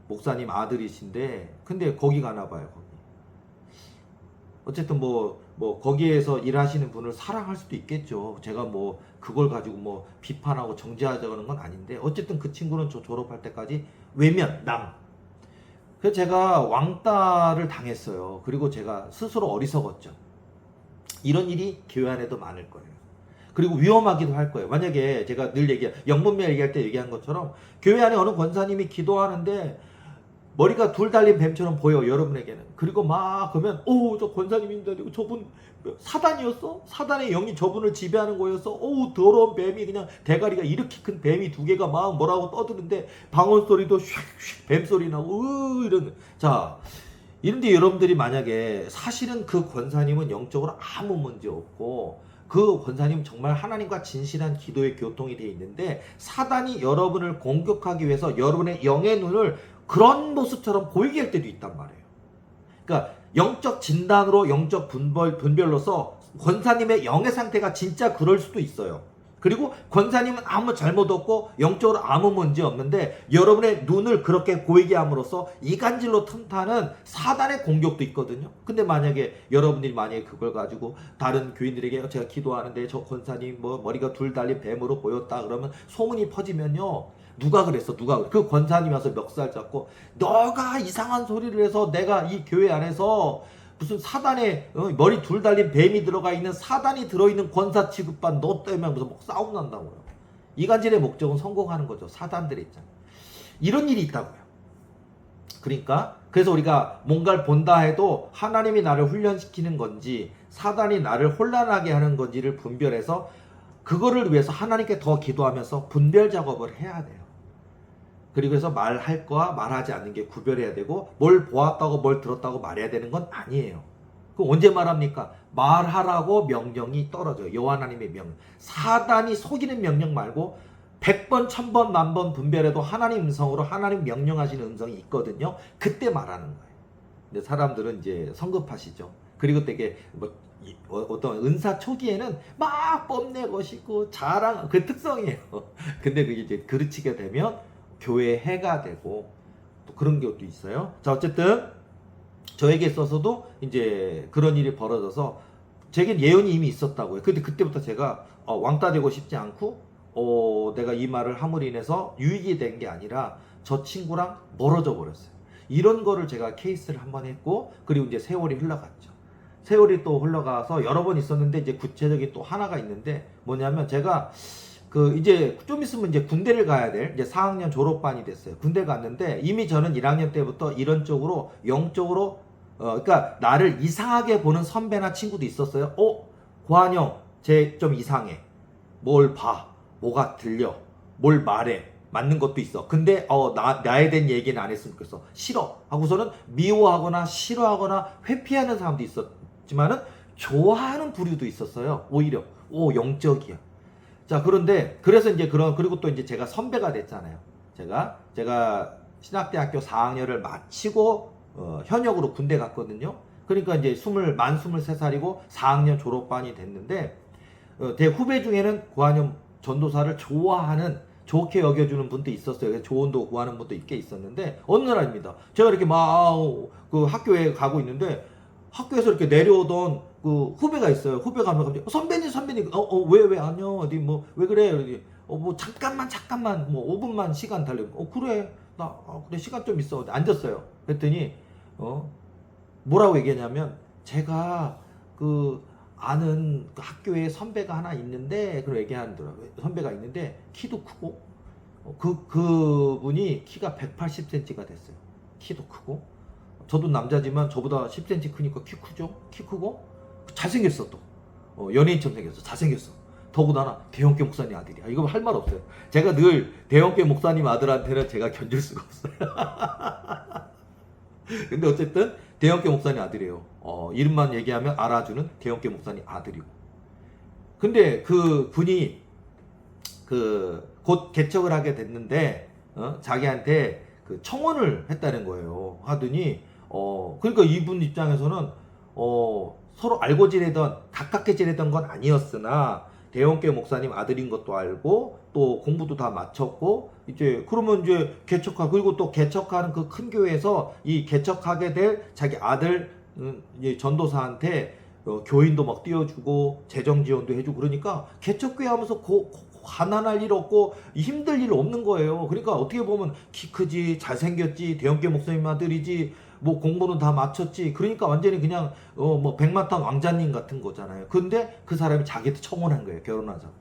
목사님 아들이신데, 근데 거기 가나 봐요. 거기. 어쨌든 거기에서 일하시는 분을 사랑할 수도 있겠죠. 제가 그걸 가지고 비판하고 정죄하자는 건 아닌데, 어쨌든 그 친구는 저 졸업할 때까지 외면, 그래서 제가 왕따를 당했어요. 그리고 제가 스스로 어리석었죠. 이런 일이 교회 안에도 많을 거예요. 그리고 위험하기도 할 거예요. 만약에 제가 늘 영분별 얘기할 때 얘기한 것처럼, 교회 안에 어느 권사님이 기도하는데 머리가 둘 달린 뱀처럼 보여 여러분에게는. 그리고 막 그러면 저 권사님입니다. 그리고 저분 사단이었어? 사단의 영이 저분을 지배하는 거였어? 더러운 뱀이 그냥 대가리가 이렇게 큰 뱀이 두 개가 막 뭐라고 떠드는데 방울 소리도 슉슉 뱀 소리 나고 이런. 자, 이런데 여러분들이 만약에 사실은 그 권사님은 영적으로 아무 문제 없고 그 권사님 정말 하나님과 진실한 기도의 교통이 되어 있는데 사단이 여러분을 공격하기 위해서 여러분의 영의 눈을 그런 모습처럼 보이게 할 때도 있단 말이에요. 그러니까 영적 진단으로 영적 분별로서 권사님의 영의 상태가 진짜 그럴 수도 있어요. 그리고 권사님은 아무 잘못 없고 영적으로 아무 문제 없는데 여러분의 눈을 그렇게 보이게 함으로써 이간질로 틈타는 사단의 공격도 있거든요. 근데 만약에 여러분들이 만약에 그걸 가지고 다른 교인들에게 제가 기도하는데 저 권사님 뭐 머리가 둘 달린 뱀으로 보였다 그러면 소문이 퍼지면요, 누가 그랬어? 그 권사님이 와서 멱살 잡고 너가 이상한 소리를 해서 내가 이 교회 안에서 무슨 사단에 머리 둘 달린 뱀이 들어가 있는 사단이 들어있는 권사 취급반 너 때문에 무슨 막 싸움 난다고요. 이간질의 목적은 성공하는 거죠. 사단들의 입장. 이런 일이 있다고요. 그러니까 그래서 우리가 뭔가를 본다 해도 하나님이 나를 훈련시키는 건지 사단이 나를 혼란하게 하는 건지를 분별해서 그거를 위해서 하나님께 더 기도하면서 분별 작업을 해야 돼요. 그리고 해서 말할 거와 말하지 않는 게 구별해야 되고 뭘 보았다고 뭘 들었다고 말해야 되는 건 아니에요. 그럼 언제 말합니까? 말하라고 명령이 떨어져요. 여호와 하나님의 명령. 사단이 속이는 명령 말고 100번, 1000번, 만번 분별해도 하나님 음성으로 하나님 명령하시는 음성이 있거든요. 그때 말하는 거예요. 근데 사람들은 이제 성급하시죠. 그리고 되게 어떤 은사 초기에는 막 뽐내고 싶고 자랑, 그 특성이에요. 근데 그게 이제 그르치게 되면 교회에 해가 되고 또 그런 것도 있어요. 자, 어쨌든 저에게 있어서도 이제 그런 일이 벌어져서 제겐 예언이 이미 있었다고요. 근데 그때부터 제가 왕따 되고 싶지 않고 내가 이 말을 함으로 인해서 유익이 된 게 아니라 저 친구랑 멀어져 버렸어요. 이런 거를 제가 케이스를 한번 했고, 그리고 이제 세월이 흘러갔죠. 세월이 또 흘러가서 여러 번 있었는데 이제 구체적인 또 하나가 있는데 뭐냐면 제가 이제 좀 있으면 이제 군대를 가야 될 이제 4학년 졸업반이 됐어요. 군대 갔는데 이미 저는 1학년 때부터 이런 쪽으로 영적으로 그러니까 나를 이상하게 보는 선배나 친구도 있었어요. 고한영 쟤 좀 이상해. 뭘 봐. 뭐가 들려. 뭘 말해. 맞는 것도 있어. 근데 나에 대한 얘기는 안 했으면 좋겠어. 싫어. 하고서는 미워하거나 싫어하거나 회피하는 사람도 있었지만은 좋아하는 부류도 있었어요. 오히려 영적이야. 자, 그런데 그래서 이제 그리고 또 이제 제가 선배가 됐잖아요. 제가 신학대학교 4학년을 마치고 현역으로 군대 갔거든요. 그러니까 이제 만 23살이고 4학년 졸업반이 됐는데 제 후배 중에는 고한영 전도사를 좋게 여겨주는 분도 있었어요. 조언도 구하는 분도 꽤 있었는데 어느 날입니다. 제가 이렇게 막 그 학교에 가고 있는데 학교에서 이렇게 내려오던 그 후배가 있어요. 후배가 하면 갑자기 선배님 왜 안녕 어디 뭐 왜 그래 이러지. 뭐 잠깐만 뭐 5분만 시간 달래고 그래 나 그래 시간 좀 있어. 앉았어요. 그랬더니 뭐라고 얘기하냐면 제가 아는 그 학교에 선배가 하나 있는데 그런 얘기하더라고요. 선배가 있는데 키도 크고 그분이 키가 180cm가 됐어요. 키도 크고 저도 남자지만 저보다 10cm 크니까 키 크죠. 키 크고 잘생겼어. 또 연예인처럼 생겼어. 잘생겼어. 더군다나 대형교 목사님 아들이야. 이거 할 말 없어요. 제가 늘 대형교 목사님 아들한테는 제가 견딜 수가 없어요. 근데 어쨌든 대형교 목사님 아들이에요. 이름만 얘기하면 알아주는 대형교 목사님 아들이고. 근데 그 분이 곧 개척을 하게 됐는데 자기한테 청혼을 했다는 거예요. 하더니 그러니까 이분 입장에서는 서로 알고 지내던 가깝게 지내던 건 아니었으나 대형교회 목사님 아들인 것도 알고 또 공부도 다 마쳤고 이제 그러면 이제 그리고 또 개척하는 그 큰 교회에서 이 개척하게 될 자기 아들 이제 전도사한테 교인도 막 띄워주고 재정 지원도 해주고 그러니까 개척교회 하면서 가난할 일 없고 힘들 일 없는 거예요. 그러니까 어떻게 보면 키 크지 잘생겼지 대형교회 목사님 아들이지 뭐 공부는 다 마쳤지. 그러니까 완전히 그냥 뭐 백마탄 왕자님 같은 거잖아요. 근데 그 사람이 자기한테 청혼한 거예요. 결혼하자고.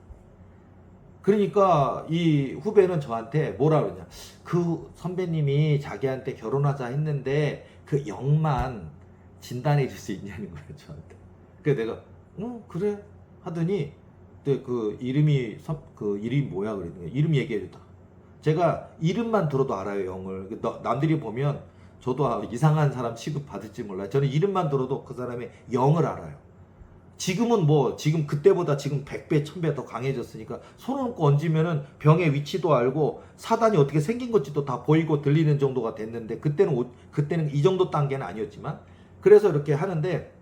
그러니까 이 후배는 저한테 뭐라 그러냐. 그 선배님이 자기한테 결혼하자 했는데 그 영만 진단해 줄 수 있냐는 거예요, 저한테. 그래서 내가, 그래. 하더니, 근데 그 이름이 뭐야? 그랬더니, 이름 얘기해줬다. 제가 이름만 들어도 알아요, 영을. 남들이 보면 저도 이상한 사람 취급 받을지 몰라요. 저는 이름만 들어도 그 사람의 영을 알아요. 지금은 지금 그때보다 지금 100배, 1000배 더 강해졌으니까 손을 놓고 얹으면은 병의 위치도 알고 사단이 어떻게 생긴 건지도 다 보이고 들리는 정도가 됐는데 그때는 이 정도 단계는 아니었지만 그래서 이렇게 하는데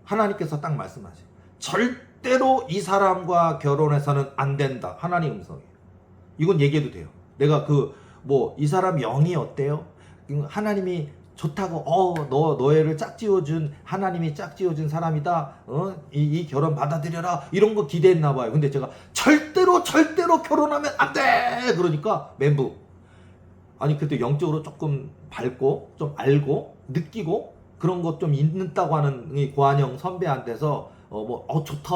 하나님께서 딱 말씀하세요. 절대로 이 사람과 결혼해서는 안 된다. 하나님 음성이에요. 이건 얘기해도 돼요. 내가 이 사람 영이 어때요? 하나님이 좋다고, 너애를 짝지어준, 하나님이 짝지어준 사람이다. 이 결혼 받아들여라. 이런 거 기대했나 봐요. 근데 제가 절대로 결혼하면 안 돼! 그러니까 멘붕. 아니, 그때 영적으로 조금 밝고, 좀 알고, 느끼고, 그런 것 좀 있다고 하는 이 고한영 선배한테서 좋다.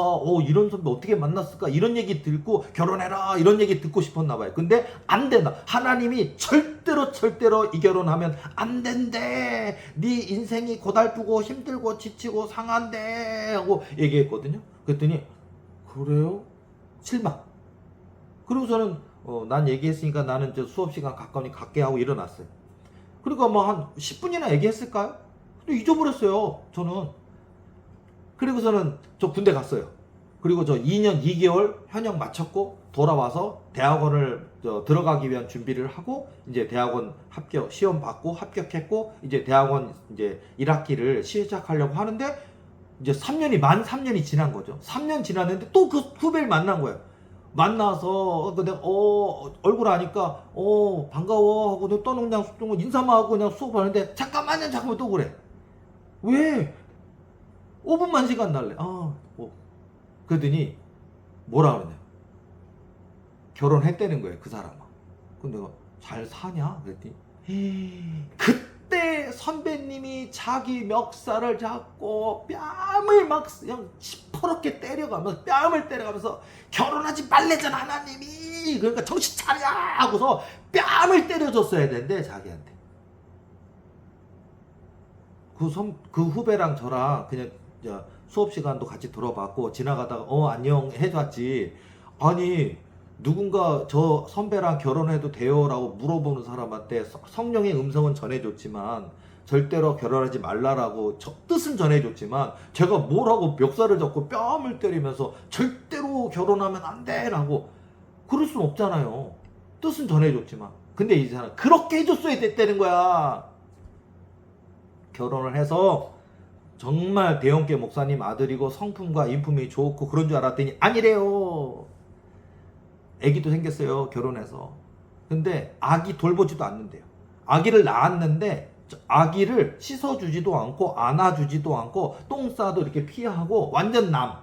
이런 선배 어떻게 만났을까? 이런 얘기 듣고 결혼해라. 이런 얘기 듣고 싶었나 봐요. 근데 안 된다. 하나님이 절대로 이 결혼하면 안 된대. 네 인생이 고달프고 힘들고 지치고 상한대. 하고 얘기했거든요. 그랬더니 그래요? 실망. 그리고서는 난 얘기했으니까 나는 저 수업 시간 가까우니 갈게 하고 일어났어요. 그러니까 한 10분이나 얘기했을까요? 근데 잊어버렸어요. 저는. 그리고서는 저 군대 갔어요. 그리고 저 2년 2개월 현역 마쳤고 돌아와서 대학원을 들어가기 위한 준비를 하고 이제 대학원 시험 받고 합격했고 이제 대학원 이제 1학기를 시작하려고 하는데 이제 3년이 지난 거죠. 3년 지났는데 또 그 후배를 만난 거예요. 만나서 내가 얼굴 아니까 반가워 하고 또 그냥 인사만 하고 그냥 수업하는데 잠깐만 또 그래. 왜? 5분만 시간 달래. 그러더니 뭐라 그러냐. 결혼했다는 거예요, 그 사람은. 근데 내가 잘 사냐? 그랬더니 그때 선배님이 자기 멱살을 잡고 뺨을 막 그냥 시퍼렇게 때려가면서 결혼하지 말래잖아 하나님이. 그러니까 정신 차려 하고서 뺨을 때려줬어야 되는데 자기한테. 그 후배랑 저랑 그냥 수업 시간도 같이 들어봤고 지나가다가 안녕 해줬지. 아니 누군가 저 선배랑 결혼해도 돼요? 라고 물어보는 사람한테 성령의 음성은 전해줬지만 절대로 결혼하지 말라라고 뜻은 전해줬지만 제가 뭐라고 멱살을 잡고 뺨을 때리면서 절대로 결혼하면 안 돼 라고 그럴 순 없잖아요. 뜻은 전해줬지만. 근데 이 사람 그렇게 해줬어야 됐다는 거야. 결혼을 해서 정말 대형교 목사님 아들이고 성품과 인품이 좋고 그런 줄 알았더니 아니래요. 아기도 생겼어요, 결혼해서. 근데 아기 돌보지도 않는데요. 아기를 낳았는데 아기를 씻어주지도 않고 안아주지도 않고 똥 싸도 이렇게 피하고 완전 남.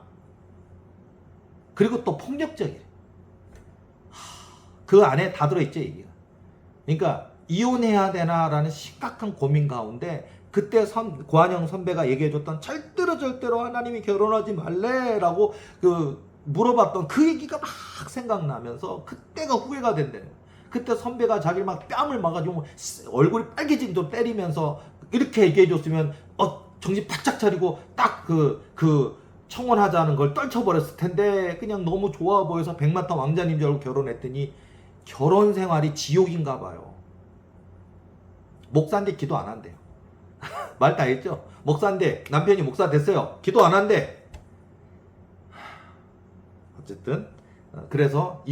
그리고 또 폭력적이래. 그 안에 다 들어있죠, 얘기가. 그러니까 이혼해야 되나라는 심각한 고민 가운데 그때 고한영 선배가 얘기해줬던 절대로 하나님이 결혼하지 말래라고 물어봤던 그 얘기가 막 생각나면서 그때가 후회가 된다는 거예요. 그때 선배가 자기를 막 뺨을 막아주고 얼굴이 빨개진 도 때리면서 이렇게 얘기해줬으면 정신 바짝 차리고 딱 청혼하자는 걸 떨쳐버렸을 텐데 그냥 너무 좋아 보여서 백마탄 왕자님 줄 알고 결혼했더니 결혼 생활이 지옥인가 봐요. 목사인데 기도 안 한대요. 말 다 했죠? 목사인데 남편이 목사 됐어요. 기도 안 한대. 어쨌든 그래서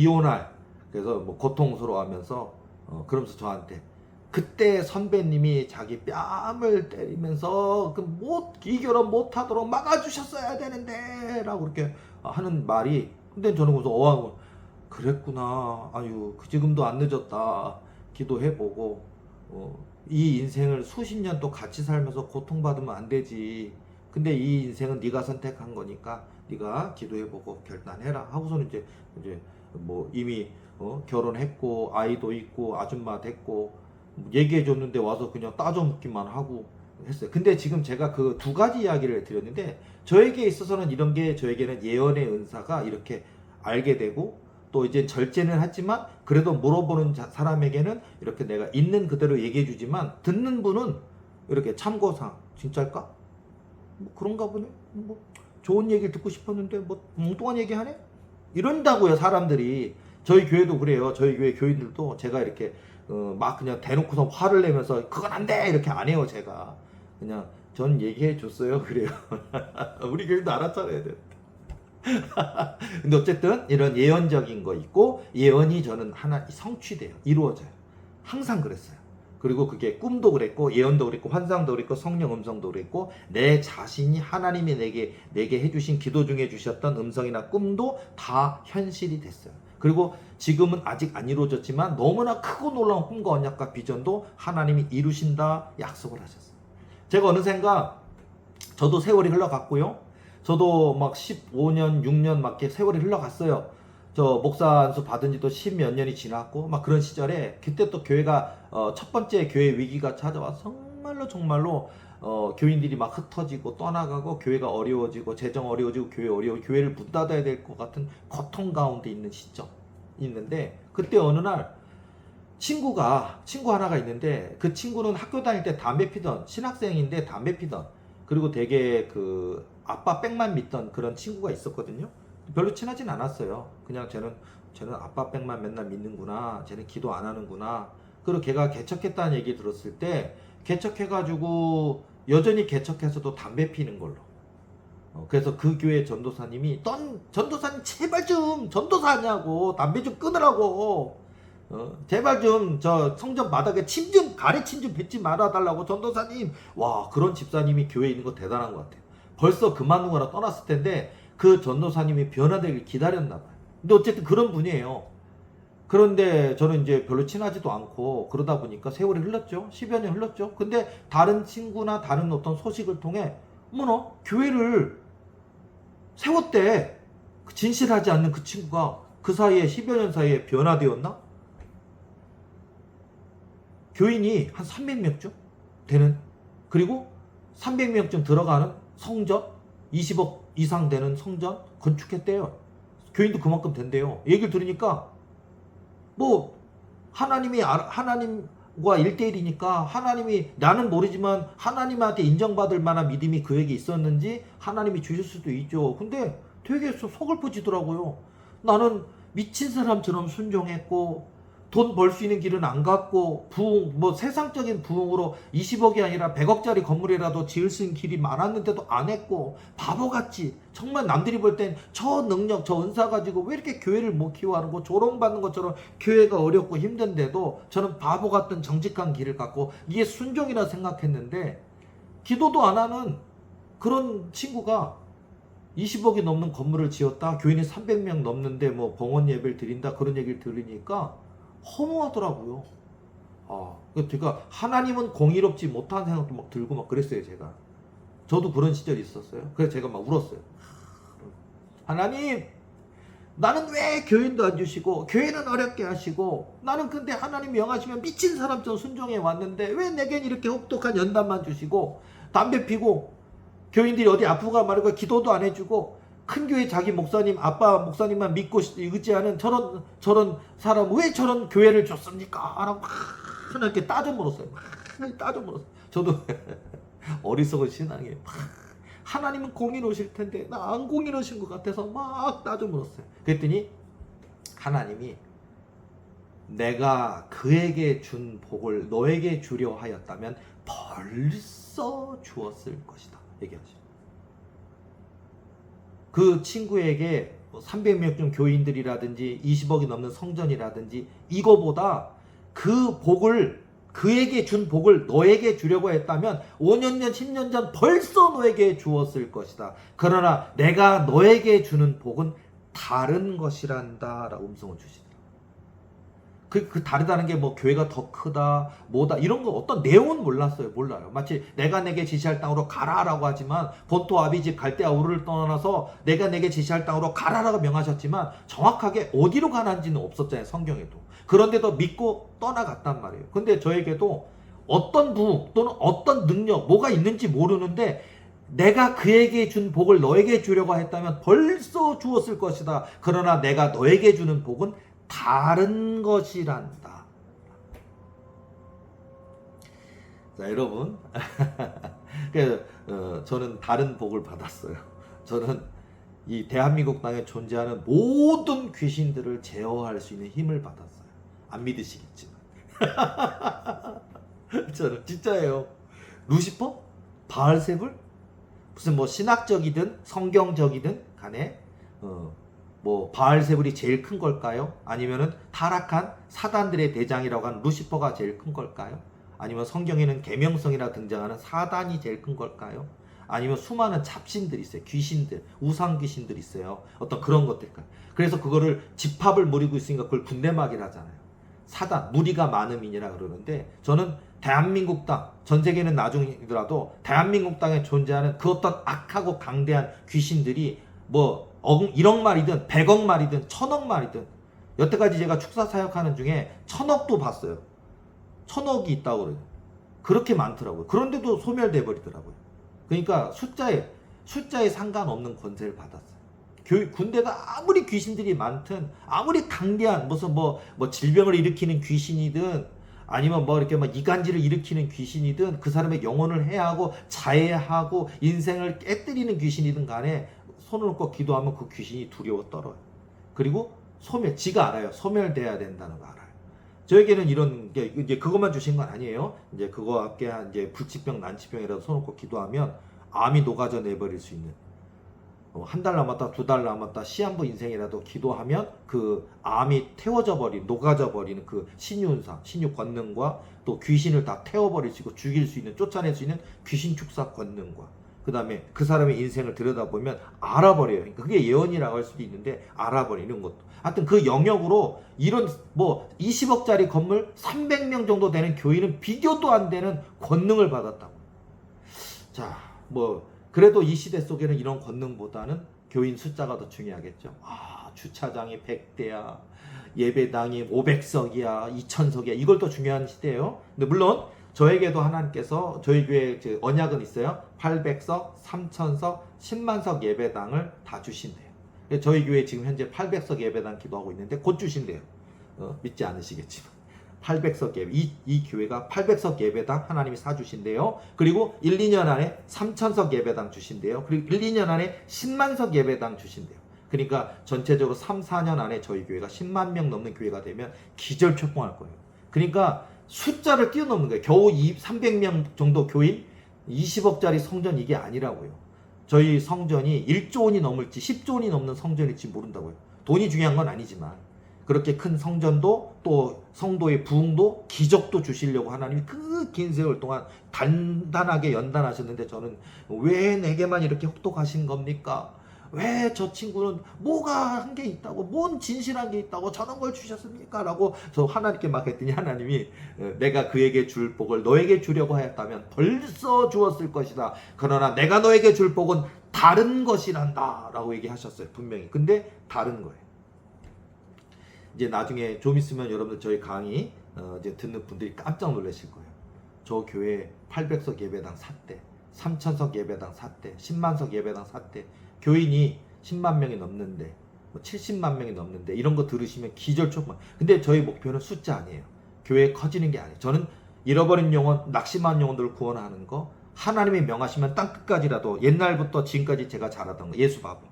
그래서 고통스러워하면서 그러면서 저한테 그때 선배님이 자기 뺨을 때리면서 이 결혼 못하도록 막아주셨어야 되는데 라고 그렇게 하는 말이 근데 저는 그래서 그랬구나. 아유 지금도 안 늦었다. 기도해보고 이 인생을 수십 년 또 같이 살면서 고통받으면 안 되지. 근데 이 인생은 네가 선택한 거니까 네가 기도해보고 결단해라 하고서는 이제 이미 결혼했고 아이도 있고 아줌마 됐고 얘기해줬는데 와서 그냥 따져 묻기만 하고 했어요. 근데 지금 제가 그 두 가지 이야기를 드렸는데 저에게 있어서는 이런 게 저에게는 예언의 은사가 이렇게 알게 되고 또 이제 절제는 하지만 그래도 물어보는 사람에게는 이렇게 내가 있는 그대로 얘기해 주지만 듣는 분은 이렇게 참고사항 진짜일까? 뭐 그런가 보네. 뭐 좋은 얘기를 듣고 싶었는데 뭐 엉뚱한 얘기 하네? 이런다고요 사람들이. 저희 교회도 그래요. 저희 교회 교인들도 제가 이렇게 막 그냥 대놓고서 화를 내면서 그건 안 돼 이렇게 안 해요. 제가 그냥 전 얘기해 줬어요. 그래요. 우리 교회도 알았잖아요. 근데 어쨌든 이런 예언적인 거 있고 예언이 저는 하나 성취돼요. 이루어져요. 항상 그랬어요. 그리고 그게 꿈도 그랬고 예언도 그랬고 환상도 그랬고 성령 음성도 그랬고 내 자신이 하나님이 내게 해주신 기도 중에 주셨던 음성이나 꿈도 다 현실이 됐어요. 그리고 지금은 아직 안 이루어졌지만 너무나 크고 놀라운 꿈과 언약과 비전도 하나님이 이루신다 약속을 하셨어요. 제가 어느샌가 저도 세월이 흘러갔고요. 저도 막 15년, 6년 막 이렇게 세월이 흘러갔어요. 저 목사 안수 받은 지도 10몇 년이 지났고 막 그런 시절에 그때 또 교회가 첫 번째 교회 위기가 찾아와서 정말로 교인들이 막 흩어지고 떠나가고 교회가 어려워지고 재정 어려워지고 교회를 문 닫아야 될 것 같은 고통 가운데 있는 시점 있는데 그때 어느 날 친구 하나가 있는데 그 친구는 학교 다닐 때 담배 피던 신학생인데 담배 피던 그리고 되게 그 아빠 백만 믿던 그런 친구가 있었거든요. 별로 친하진 않았어요. 그냥 쟤는 아빠 백만 맨날 믿는구나. 쟤는 기도 안 하는구나. 그리고 걔가 개척했다는 얘기 들었을 때 개척해가지고 여전히 개척해서도 담배 피는 걸로. 그래서 그 교회 전도사님이 전도사님 제발 좀 전도사냐고 담배 좀 끊으라고. 제발 좀 저 성전 바닥에 가래침 좀 뱉지 말아달라고 전도사님. 와 그런 집사님이 교회에 있는 거 대단한 것 같아요. 벌써 그만두거나 떠났을 텐데 그 전도사님이 변화되길 기다렸나 봐요. 근데 어쨌든 그런 분이에요. 그런데 저는 이제 별로 친하지도 않고 그러다 보니까 세월이 흘렀죠. 10여 년 흘렀죠. 근데 다른 친구나 다른 어떤 소식을 통해 어머나 교회를 세웠대. 진실하지 않는 그 친구가 그 사이에 10여 년 사이에 변화되었나? 교인이 한 300명쯤 되는 그리고 300명쯤 들어가는 성전 20억 이상 되는 성전 건축했대요. 교인도 그만큼 된대요. 얘기를 들으니까 뭐 하나님과 1대1이니까 하나님이 나는 모르지만 하나님한테 인정받을 만한 믿음이 그에게 있었는지 하나님이 주실 수도 있죠. 근데 되게 서글퍼지더라고요. 나는 미친 사람처럼 순종했고 돈 벌 수 있는 길은 안 갔고 세상적인 부흥으로 20억이 아니라 100억짜리 건물이라도 지을 수 있는 길이 많았는데도 안 했고 바보같이 정말 남들이 볼 땐 저 능력 저 은사 가지고 왜 이렇게 교회를 못 키워하는 거 조롱받는 것처럼 교회가 어렵고 힘든데도 저는 바보 같은 정직한 길을 갖고 이게 순종이라 생각했는데 기도도 안 하는 그런 친구가 20억이 넘는 건물을 지었다 교인이 300명 넘는데 뭐 봉헌 예배를 드린다 그런 얘기를 들으니까 허무하더라고요. 그러니까 하나님은 공의롭지 못한 생각도 막 들고 막 그랬어요. 저도 그런 시절이 있었어요. 그래서 제가 막 울었어요. 하나님 나는 왜 교인도 안 주시고 교회는 어렵게 하시고 나는 근데 하나님 명하시면 미친 사람처럼 순종해 왔는데 왜 내겐 이렇게 혹독한 연단만 주시고 담배 피고 교인들이 어디 아프가 말고 기도도 안 해주고 큰 교회 자기 목사님 아빠 목사님만 믿고 의지하는 저런 사람 왜 저런 교회를 줬습니까? 라고 막 이렇게 따져 물었어요. 저도 어리석은 신앙이에요. 하나님은 공의로우실 텐데 나 안 공의로우신 것 같아서 막 따져 물었어요. 그랬더니 하나님이 내가 그에게 준 복을 너에게 주려 하였다면 벌써 주었을 것이다 얘기하죠. 그 친구에게 300명쯤 교인들이라든지 20억이 넘는 성전이라든지 이거보다 그 복을 그에게 준 복을 너에게 주려고 했다면 5년 전 10년 전 벌써 너에게 주었을 것이다. 그러나 내가 너에게 주는 복은 다른 것이란다 라고 음성을 주시더라. 그 다르다는 게 뭐 교회가 더 크다 뭐다 이런 거 어떤 내용은 몰라요. 마치 내가 내게 지시할 땅으로 가라라고 하지만 본토 아비집 갈대아 우르를 떠나서 내가 내게 지시할 땅으로 가라라고 명하셨지만 정확하게 어디로 가는지는 없었잖아요. 성경에도. 그런데도 믿고 떠나갔단 말이에요. 근데 저에게도 어떤 부흥 또는 어떤 능력 뭐가 있는지 모르는데 내가 그에게 준 복을 너에게 주려고 했다면 벌써 주었을 것이다. 그러나 내가 너에게 주는 복은 다른 것이란다. 자, 여러분. 저는 다른 복을 받았어요. 저는 이 대한민국 땅에 존재하는 모든 귀신들을 제어할 수 있는 힘을 받았어요. 안 믿으시겠지만. 저는 진짜예요. 루시퍼? 바알세불? 무슨 뭐 신학적이든 성경적이든 간에 뭐 바알세불이 제일 큰 걸까요? 아니면은 타락한 사단들의 대장이라고 하는 루시퍼가 제일 큰 걸까요? 아니면 성경에는 계명성이라 등장하는 사단이 제일 큰 걸까요? 아니면 수많은 잡신들이 있어요. 귀신들, 우상 귀신들이 있어요. 어떤 그런 것들일까요? 그래서 그거를 집합을 무리고 있으니까 그걸 군대막이라 하잖아요. 사단, 무리가 많음이니라 그러는데 저는 대한민국 땅, 전 세계는 나중이더라도 대한민국 땅에 존재하는 그 어떤 악하고 강대한 귀신들이 뭐 1억 마리든 100억 마리든 1000억 마리든 여태까지 제가 축사 사역하는 중에 1000억도 봤어요. 1000억이 있다고 그래요. 그렇게 많더라고요. 그런데도 소멸돼 버리더라고요. 그러니까 숫자에 상관없는 권세를 받았어요. 군대가 아무리 귀신들이 많든 아무리 강대한 무슨 뭐 질병을 일으키는 귀신이든 아니면 뭐 이렇게 막 이간질을 일으키는 귀신이든 그 사람의 영혼을 해하고 자해하고 인생을 깨뜨리는 귀신이든 간에 손을 놓고 기도하면 그 귀신이 두려워 떨어요. 그리고 지가 알아요. 소멸돼야 된다는 거 알아요. 저에게는 이런 게 이제 그것만 주신 건 아니에요. 이제 그거와 함께 이제 불치병, 난치병이라도 손 놓고 기도하면 암이 녹아져 내버릴 수 있는 한 달 남았다, 2달 남았다, 시한부 인생이라도 기도하면 그 암이 태워져 버린, 녹아져 버리는 그 신유은사, 신유 권능과 또 귀신을 다 태워버리시고 죽일 수 있는, 쫓아낼 수 있는 귀신 축사 권능과 그 다음에 그 사람의 인생을 들여다보면 알아버려요. 그러니까 그게 예언이라고 할 수도 있는데 알아버리는 것도. 하여튼 그 영역으로 이런 뭐 20억짜리 건물 300명 정도 되는 교인은 비교도 안 되는 권능을 받았다고. 자, 뭐 그래도 이 시대 속에는 이런 권능보다는 교인 숫자가 더 중요하겠죠. 주차장이 100대야, 예배당이 500석이야, 2000석이야. 이걸 더 중요한 시대예요. 근데 물론 저에게도 하나님께서 저희 교회 언약은 있어요. 800석, 3000석, 10만석 예배당을 다 주신대요. 저희 교회 지금 현재 800석 예배당 기도하고 있는데 곧 주신대요. 믿지 않으시겠지만. 800석 예배, 이 교회가 800석 예배당 하나님이 사주신대요. 그리고 1, 2년 안에 3000석 예배당 주신대요. 그리고 1, 2년 안에 10만석 예배당 주신대요. 그러니까 전체적으로 3, 4년 안에 저희 교회가 10만 명 넘는 교회가 되면 기절초풍할 거예요. 그러니까 숫자를 뛰어넘는 거예요. 겨우 300명 정도 교인 20억짜리 성전 이게 아니라고요. 저희 성전이 1조 원이 넘을지 10조 원이 넘는 성전일지 모른다고요. 돈이 중요한 건 아니지만 그렇게 큰 성전도 또 성도의 부흥도 기적도 주시려고 하나님이 그 긴 세월 동안 단단하게 연단하셨는데 저는 왜 내게만 이렇게 혹독하신 겁니까? 왜 저 친구는 뭐가 한 게 있다고, 뭔 진실한 게 있다고 저런 걸 주셨습니까? 라고 저 하나님께 막 했더니 하나님이 내가 그에게 줄 복을 너에게 주려고 하였다면 벌써 주었을 것이다. 그러나 내가 너에게 줄 복은 다른 것이란다 라고 얘기하셨어요. 분명히. 근데 다른 거예요. 이제 나중에 좀 있으면 여러분들 저희 강의 이제 듣는 분들이 깜짝 놀라실 거예요. 저 교회 800석 예배당 샀대, 3000석 예배당 샀대, 10만석 예배당 샀대. 교인이 10만 명이 넘는데, 뭐 70만 명이 넘는데 이런 거 들으시면 기절초풍. 근데 저희 목표는 숫자 아니에요. 교회 커지는 게 아니에요. 저는 잃어버린 영혼, 낙심한 영혼들을 구원하는 거, 하나님이 명하시면 땅 끝까지라도 옛날부터 지금까지 제가 잘하던 거, 예수 바보.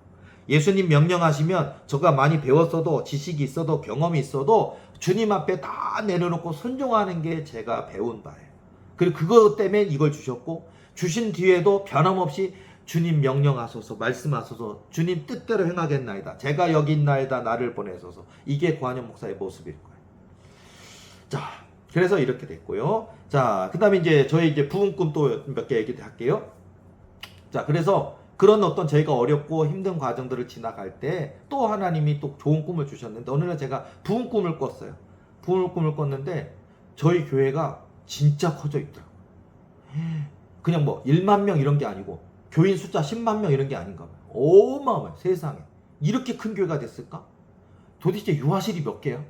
예수님 명령하시면 저가 많이 배웠어도 지식이 있어도 경험이 있어도 주님 앞에 다 내려놓고 순종하는 게 제가 배운 바예요. 그리고 그것 때문에 이걸 주셨고 주신 뒤에도 변함없이 주님 명령하소서, 말씀하소서, 주님 뜻대로 행하겠나이다. 제가 여기 있나이다. 나를 보내소서. 이게 구한영 목사의 모습일 거예요. 자, 그래서 이렇게 됐고요. 자, 그 다음에 이제 저희 이제 부흥 꿈 또 몇 개 얘기할게요. 자, 그래서 그런 어떤 저희가 어렵고 힘든 과정들을 지나갈 때 또 하나님이 또 좋은 꿈을 주셨는데 어느 날 제가 부흥 꿈을 꿨어요. 부흥 꿈을 꿨는데 저희 교회가 진짜 커져 있더라고요. 그냥 뭐 1만 명 이런 게 아니고 교인 숫자 10만 명 이런 게 아닌가 봐요. 어마어마해요. 세상에. 이렇게 큰 교회가 됐을까? 도대체 유아실이 몇 개야?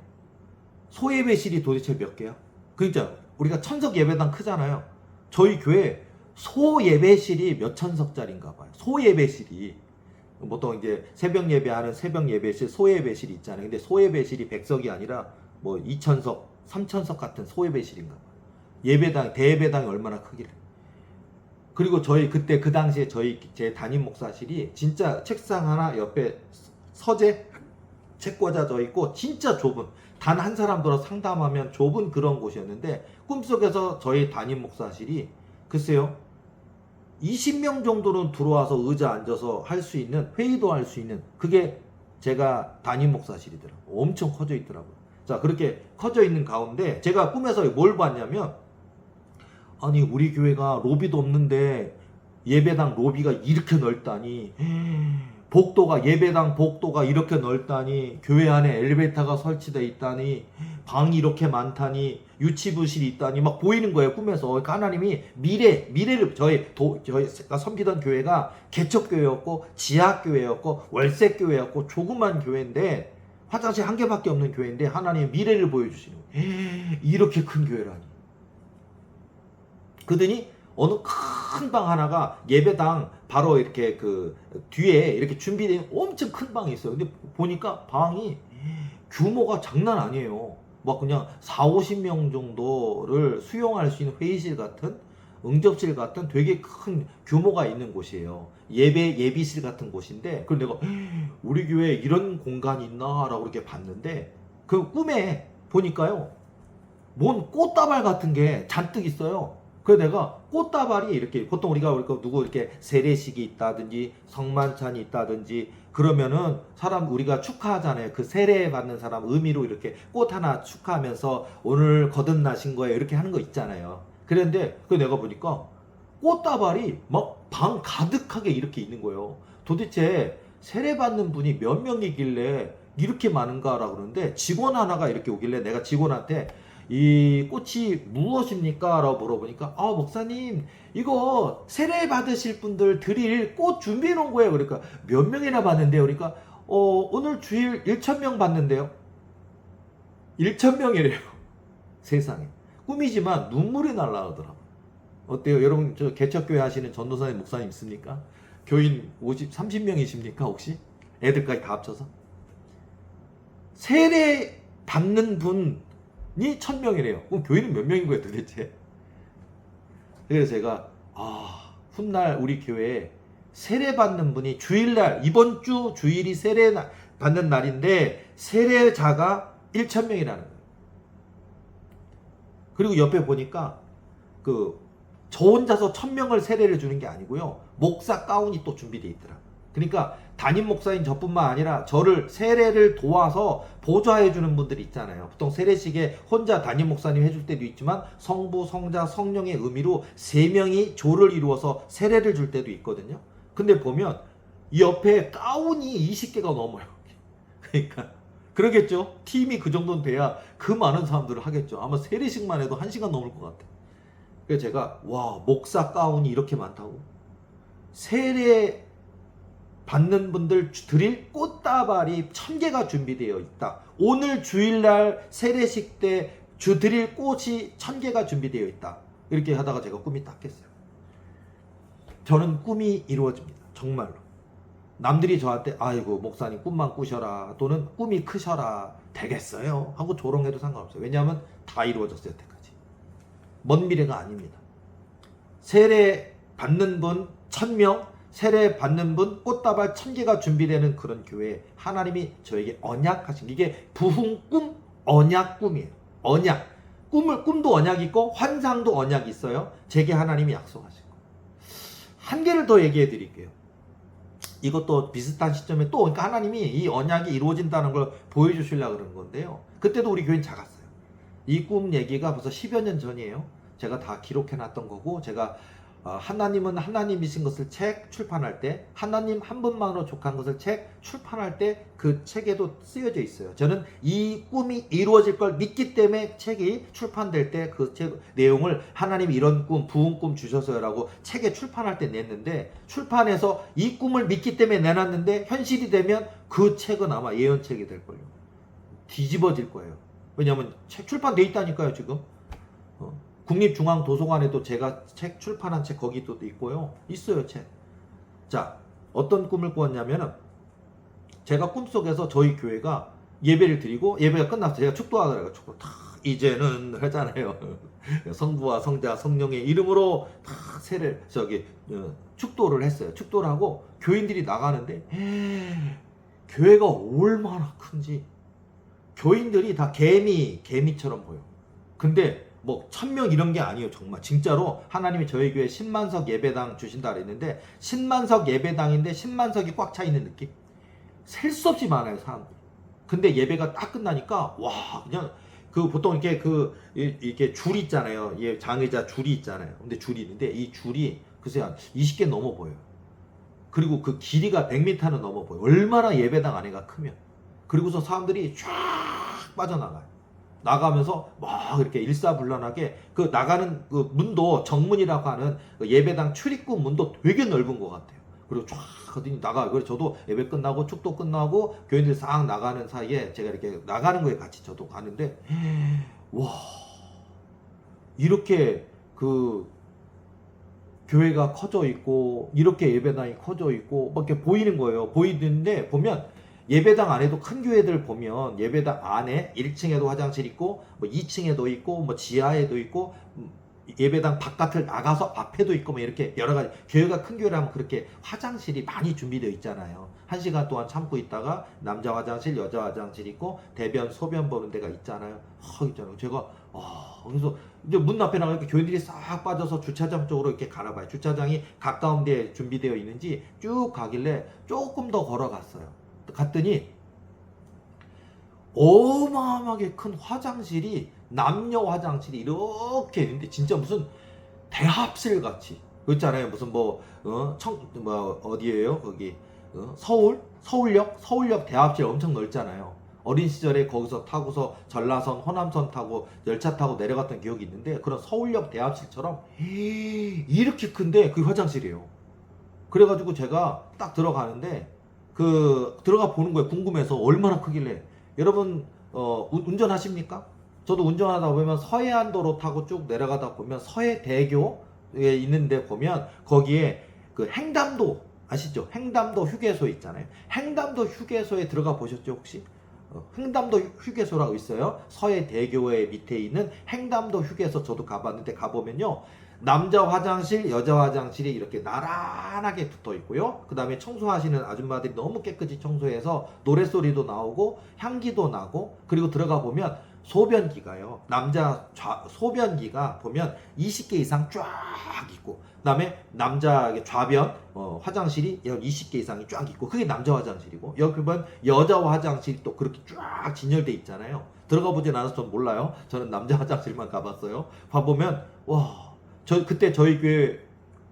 소예배실이 도대체 몇 개야? 그러니까 우리가 천석 예배당 크잖아요. 저희 교회 소 예배실이 몇 천석짜리인가 봐요. 소 예배실이 보통 이제 새벽 예배하는 새벽 예배실 소 예배실이 있잖아요. 근데 소 예배실이 100석이 아니라 뭐 2천석, 3천석 같은 소 예배실인가 봐요. 예배당 대예배당이 얼마나 크길래. 그리고 저희 그때 그 당시에 제 담임 목사실이 진짜 책상 하나 옆에 서재 책 꽂아져 있고 진짜 좁은 단 한 사람 들어 상담하면 좁은 그런 곳이었는데 꿈속에서 저희 담임 목사실이 글쎄요 20명 정도는 들어와서 의자 앉아서 할 수 있는 회의도 할 수 있는 그게 제가 담임 목사실이더라고요. 엄청 커져 있더라고요. 자 그렇게 커져 있는 가운데 제가 꿈에서 뭘 봤냐면 아니 우리 교회가 로비도 없는데 예배당 로비가 이렇게 넓다니 복도가 예배당 복도가 이렇게 넓다니 교회 안에 엘리베이터가 설치되어 있다니 방이 이렇게 많다니 유치부실이 있다니 막 보이는 거예요 꿈에서. 그러니까 하나님이 미래를 저희가 섬기던 교회가 개척교회였고 지하교회였고 월세교회였고 조그만 교회인데 화장실 한 개밖에 없는 교회인데 하나님이 미래를 보여주시는 거예요. 이렇게 큰 교회라니. 그러더니 어느 큰 방 하나가 예배당 바로 이렇게 그 뒤에 이렇게 준비된 엄청 큰 방이 있어요. 근데 보니까 방이 규모가 장난 아니에요. 막 그냥 4, 50명 정도를 수용할 수 있는 회의실 같은 응접실 같은 되게 큰 규모가 있는 곳이에요. 예비실 같은 곳인데 그걸 내가 우리 교회에 이런 공간이 있나 라고 이렇게 봤는데 그 꿈에 보니까요 뭔 꽃다발 같은 게 잔뜩 있어요. 그래서 내가 꽃다발이 이렇게 보통 우리가 누구 이렇게 세례식이 있다든지 성만찬이 있다든지 그러면은 사람 우리가 축하하잖아요. 그 세례 받는 사람 의미로 이렇게 꽃 하나 축하하면서 오늘 거듭나신 거예요. 이렇게 하는 거 있잖아요. 그런데 그 내가 보니까 꽃다발이 막 방 가득하게 이렇게 있는 거예요. 도대체 세례 받는 분이 몇 명이길래 이렇게 많은가라고 그러는데 직원 하나가 이렇게 오길래 내가 직원한테 이 꽃이 무엇입니까? 라고 물어보니까 아 목사님 이거 세례 받으실 분들 드릴 꽃 준비해 놓은 거예요. 그러니까 몇 명이나 받는데요? 그러니까 오늘 주일 1,000명 받는데요. 1,000명이래요. 세상에. 꿈이지만 눈물이 날라오더라고요. 어때요? 여러분 저 개척교회 하시는 전도사님 목사님 있습니까? 교인 30명이십니까 혹시? 애들까지 다 합쳐서? 세례 받는 분이 1,000명이래요. 그럼 교인은 몇 명인 거예요 도대체? 그래서 제가 훗날 우리 교회에 세례 받는 분이 주일날 이번 주 주일이 세례 받는 날인데 세례자가 1,000명이라는 거예요. 그리고 옆에 보니까 저 혼자서 1,000명을 세례를 주는 게 아니고요. 목사 가운이 또 준비되어 있더라. 그러니까 담임 목사인 저뿐만 아니라 저를 세례를 도와서 보좌해 주는 분들이 있잖아요. 보통 세례식에 혼자 담임 목사님 해줄 때도 있지만 성부, 성자, 성령의 의미로 3명이 조를 이루어서 세례를 줄 때도 있거든요. 근데 보면 이 옆에 가운이 20개가 넘어요. 그러니까 그러겠죠. 팀이 그 정도는 돼야 그 많은 사람들을 하겠죠. 아마 세례식만 해도 1시간 넘을 것 같아요. 그래서 제가 와 목사 가운이 이렇게 많다고? 세례 받는 분들 드릴 꽃다발이 1,000개가 준비되어 있다. 오늘 주일날 세례식 때 드릴 꽃이 1,000개가 준비되어 있다. 이렇게 하다가 제가 꿈이 딱 깼어요. 저는 꿈이 이루어집니다. 정말로. 남들이 저한테 아이고 목사님 꿈만 꾸셔라 또는 꿈이 크셔라 되겠어요 하고 조롱해도 상관없어요. 왜냐하면 다 이루어졌어요. 여태까지. 먼 미래가 아닙니다. 세례 받는 분 1,000명, 세례 받는 분 꽃다발 1,000개가 준비되는 그런 교회에 하나님이 저에게 언약하신 이게 부흥 꿈 언약 꿈이에요. 언약. 꿈도 언약이 있고 환상도 언약이 있어요. 제게 하나님이 약속하신 거. 한 개를 더 얘기해 드릴게요. 이것도 비슷한 시점에 또 그러니까 하나님이 이 언약이 이루어진다는 걸 보여주시려고 그러는 건데요. 그때도 우리 교회는 작았어요. 이 꿈 얘기가 벌써 10여 년 전이에요. 제가 다 기록해 놨던 거고 제가 하나님은 하나님이신 것을 책 출판할 때 하나님 한 분만으로 족한 것을 책 출판할 때 그 책에도 쓰여져 있어요. 저는 이 꿈이 이루어질 걸 믿기 때문에 책이 출판될 때 그 책 내용을 하나님이 이런 꿈 부흥 꿈 주셔서요라고 책에 출판할 때 냈는데 출판해서 이 꿈을 믿기 때문에 내놨는데 현실이 되면 그 책은 아마 예언책이 될 거예요. 뒤집어질 거예요. 왜냐하면 책 출판돼 있다니까요 지금. 국립중앙도서관에도 제가 책 출판한 책 거기도 있고요. 있어요, 책. 자, 어떤 꿈을 꾸었냐면은 제가 꿈속에서 저희 교회가 예배를 드리고 예배가 끝났어요. 제가 축도하더라고요. 축도 다 이제는 하잖아요. 성부와 성자 성령의 이름으로 다 세를 축도를 했어요. 축도를 하고 교인들이 나가는데 교회가 얼마나 큰지 교인들이 다 개미처럼 보여. 근데 뭐 1000명 이런 게 아니에요. 정말 진짜로 하나님이 저희 교회 10만석 예배당 주신다 그랬는데 10만석 예배당인데 10만석이 꽉 차 있는 느낌? 셀 수 없이 많아요, 사람들. 근데 예배가 딱 끝나니까 와 그냥 그 보통 이렇게 줄 있잖아요. 예, 장의자 줄이 있잖아요. 근데 줄이 있는데 이 줄이 글쎄 한 20개 넘어 보여요. 그리고 그 길이가 100m는 넘어 보여요. 얼마나 예배당 안에가 크면. 그리고서 사람들이 쫙 빠져나가요. 나가면서 막 이렇게 일사불란하게 그 나가는 그 문도 정문이라고 하는 그 예배당 출입구 문도 되게 넓은 것 같아요. 그리고 쫙 어디 나가. 그래서 저도 예배 끝나고 축도 끝나고 교인들 싹 나가는 사이에 제가 이렇게 나가는 거에 같이 저도 가는데 와 이렇게 그 교회가 커져 있고 이렇게 예배당이 커져 있고 막 이렇게 보이는 거예요. 보이는데 보면 예배당 안에도 큰 교회들 보면 예배당 안에 1층에도 화장실 있고 뭐 2층에도 있고 뭐 지하에도 있고 예배당 바깥을 나가서 앞에도 있고 뭐 이렇게 여러 가지 교회가 큰 교회라면 그렇게 화장실이 많이 준비되어 있잖아요. 1시간 동안 참고 있다가 남자 화장실, 여자 화장실 있고 대변, 소변 보는 데가 있잖아요. 있잖아요. 제가 그래서 이제 문 앞에 나가니까 교인들이 싹 빠져서 주차장 쪽으로 이렇게 가나 봐요. 주차장이 가까운 데에 준비되어 있는지 쭉 가길래 조금 더 걸어갔어요. 갔더니 어마어마하게 큰 화장실이 남녀 화장실이 이렇게 있는데 진짜 무슨 대합실 같이 그 있잖아요. 무슨 어디예요? 거기 서울역 대합실 엄청 넓잖아요. 어린 시절에 거기서 타고서 전라선, 호남선 타고 열차 타고 내려갔던 기억이 있는데 그런 서울역 대합실처럼 이렇게 큰데 그 화장실이에요. 그래가지고 제가 딱 들어가는데 들어가 보는 거예요. 궁금해서 얼마나 크길래. 여러분 운전하십니까? 저도 운전하다 보면 서해안도로 타고 쭉 내려가다 보면 서해대교에 있는데 보면 거기에 그 횡담도 아시죠? 횡담도 휴게소 있잖아요. 횡담도 휴게소에 들어가 보셨죠 혹시? 횡담도 휴게소라고 있어요. 서해대교의 밑에 있는 횡담도 휴게소 저도 가봤는데 가보면요. 남자 화장실, 여자 화장실이 이렇게 나란하게 붙어 있고요. 그 다음에 청소하시는 아줌마들이 너무 깨끗이 청소해서 노랫소리도 나오고 향기도 나고 그리고 들어가 보면 소변기가요. 소변기가 보면 20개 이상 쫙 있고 그 다음에 남자 좌변 화장실이 20개 이상이 쫙 있고 그게 남자 화장실이고 여기 보면 여자 화장실이 또 그렇게 쫙 진열돼 있잖아요. 들어가 보진 않아서 전 몰라요. 저는 남자 화장실만 가봤어요. 봐보면 그때 저희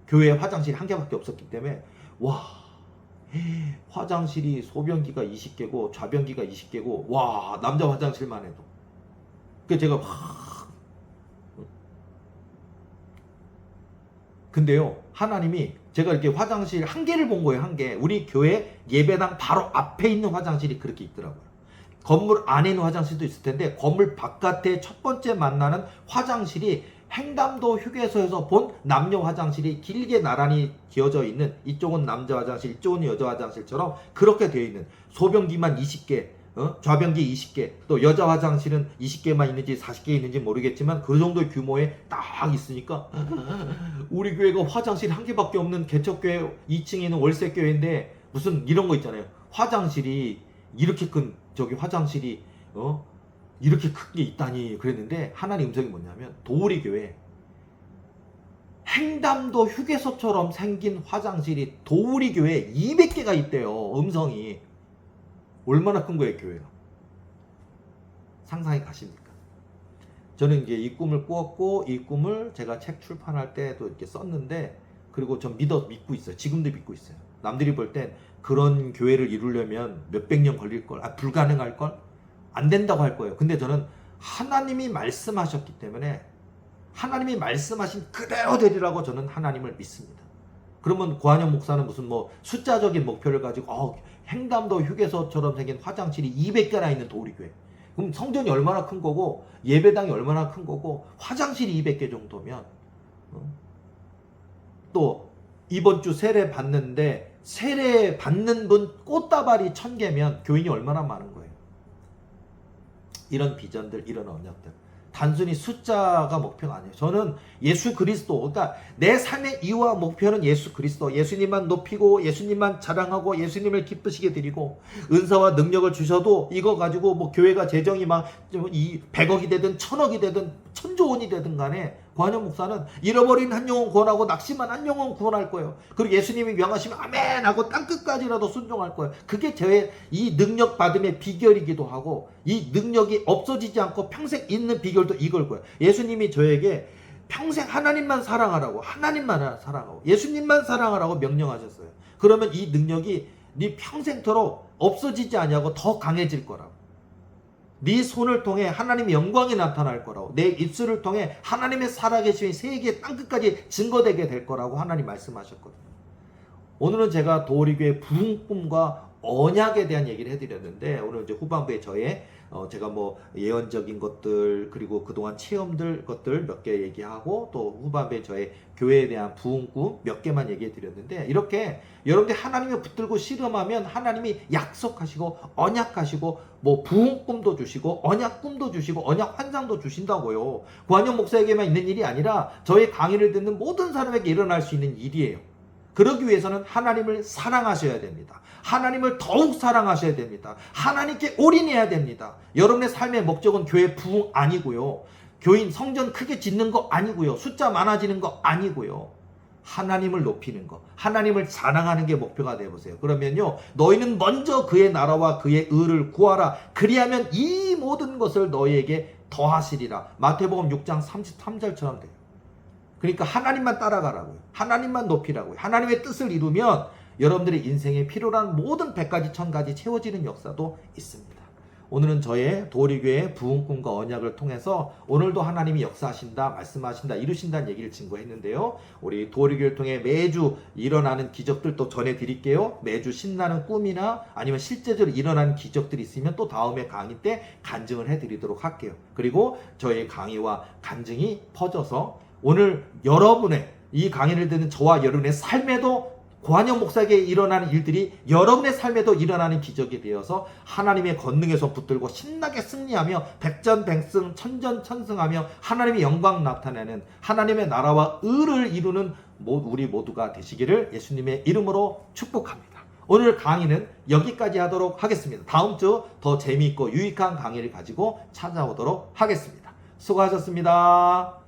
교회 화장실이 한 개밖에 없었기 때문에 화장실이 소변기가 20개고 좌변기가 20개고 남자 화장실만 해도 제가 근데요 하나님이 제가 이렇게 화장실 한 개를 본 거예요. 한 개. 우리 교회 예배당 바로 앞에 있는 화장실이 그렇게 있더라고요. 건물 안에 있는 화장실도 있을 텐데 건물 바깥에 첫 번째 만나는 화장실이 횡담도 휴게소에서 본 남녀 화장실이 길게 나란히 기어져 있는 이쪽은 남자 화장실 이쪽은 여자 화장실처럼 그렇게 되어 있는 소변기만 20개 좌변기 20개 또 여자 화장실은 20개만 있는지 40개 있는지 모르겠지만 그 정도의 규모에 딱 있으니까 우리 교회가 화장실 한 개밖에 없는 개척교회 2층에 있는 월세교회인데 무슨 이런 거 있잖아요. 화장실이 이렇게 큰 화장실이 이렇게 큰 게 있다니 그랬는데 하나님 음성이 뭐냐면 도우리 교회 횡담도 휴게소처럼 생긴 화장실이 도우리 교회에 200개가 있대요. 음성이 얼마나 큰 거예요 교회가. 상상이 가십니까? 저는 이제 이 꿈을 꾸었고 이 꿈을 제가 책 출판할 때도 이렇게 썼는데 그리고 전 믿고 있어요. 지금도 믿고 있어요. 남들이 볼 땐 그런 교회를 이루려면 몇백 년 걸릴걸 불가능할걸 안 된다고 할 거예요. 근데 저는 하나님이 말씀하셨기 때문에 하나님이 말씀하신 그대로 되리라고 저는 하나님을 믿습니다. 그러면 고한영 목사는 무슨 숫자적인 목표를 가지고 횡담도 휴게소처럼 생긴 화장실이 200개나 있는 도우리교회 그럼 성전이 얼마나 큰 거고 예배당이 얼마나 큰 거고 화장실이 200개 정도면 또 이번 주 세례 받는데 세례 받는 분 꽃다발이 1000개면 교인이 얼마나 많은 거예요. 이런 비전들, 이런 언약들. 단순히 숫자가 목표가 아니에요. 저는 예수 그리스도, 그러니까 내 삶의 이유와 목표는 예수 그리스도, 예수님만 높이고 예수님만 자랑하고 예수님을 기쁘시게 드리고, 은사와 능력을 주셔도 이거 가지고 뭐 교회가 재정이 막 100억이 되든 1000억이 되든 천조원이 되든 간에 고한영 목사는 잃어버린 한 영혼 구원하고 낙심한 한 영혼 구원할 거예요. 그리고 예수님이 명하시면 아멘 하고 땅끝까지라도 순종할 거예요. 그게 저의 이 능력 받음의 비결이기도 하고, 이 능력이 없어지지 않고 평생 있는 비결도 이걸 거예요. 예수님이 저에게 평생 하나님만 사랑하라고, 하나님만 사랑하고 예수님만 사랑하라고 명령하셨어요. 그러면 이 능력이 네 평생토록 없어지지 않냐고 더 강해질 거라고. 네 손을 통해 하나님의 영광이 나타날 거라고, 내 입술을 통해 하나님의 살아계심이 세계 땅끝까지 증거되게 될 거라고 하나님 말씀하셨거든요. 오늘은 제가 도리교회 부흥꿈과 언약에 대한 얘기를 해드렸는데, 오늘 이제 후반부에 저의 제가 뭐 예언적인 것들, 그리고 그동안 체험들 것들 몇 개 얘기하고, 또 후반부에 저의 교회에 대한 부흥꿈 몇 개만 얘기해 드렸는데, 이렇게 여러분들 하나님을 붙들고 씨름하면 하나님이 약속하시고 언약하시고 뭐 부흥꿈도 주시고 언약 꿈도 주시고 언약 환상도 주신다고요. 고한영 목사에게만 있는 일이 아니라 저의 강의를 듣는 모든 사람에게 일어날 수 있는 일이에요. 그러기 위해서는 하나님을 사랑하셔야 됩니다. 하나님을 더욱 사랑하셔야 됩니다. 하나님께 올인해야 됩니다. 여러분의 삶의 목적은 교회 부흥 아니고요. 교인 성전 크게 짓는 거 아니고요. 숫자 많아지는 거 아니고요. 하나님을 높이는 거, 하나님을 자랑하는 게 목표가 되어보세요. 그러면요, 너희는 먼저 그의 나라와 그의 의를 구하라. 그리하면 이 모든 것을 너희에게 더하시리라. 마태복음 6장 33절처럼 돼요. 그러니까 하나님만 따라가라고요. 하나님만 높이라고요. 하나님의 뜻을 이루면 여러분들의 인생에 필요로 한 모든 100가지 1000가지 채워지는 역사도 있습니다. 오늘은 저의 도리교회 부흥꿈과 언약을 통해서 오늘도 하나님이 역사하신다, 말씀하신다, 이루신다는 얘기를 증거했는데요. 우리 도리교회를 통해 매주 일어나는 기적들 또 전해드릴게요. 매주 신나는 꿈이나 아니면 실제적으로 일어나는 기적들이 있으면 또 다음에 강의 때 간증을 해드리도록 할게요. 그리고 저의 강의와 간증이 퍼져서 오늘 여러분의 이 강의를 듣는 저와 여러분의 삶에도, 고한영 목사에게 일어나는 일들이 여러분의 삶에도 일어나는 기적이 되어서 하나님의 권능에서 붙들고 신나게 승리하며 백전백승 천전천승하며 하나님의 영광 나타내는 하나님의 나라와 의를 이루는 우리 모두가 되시기를 예수님의 이름으로 축복합니다. 오늘 강의는 여기까지 하도록 하겠습니다. 다음 주 더 재미있고 유익한 강의를 가지고 찾아오도록 하겠습니다. 수고하셨습니다.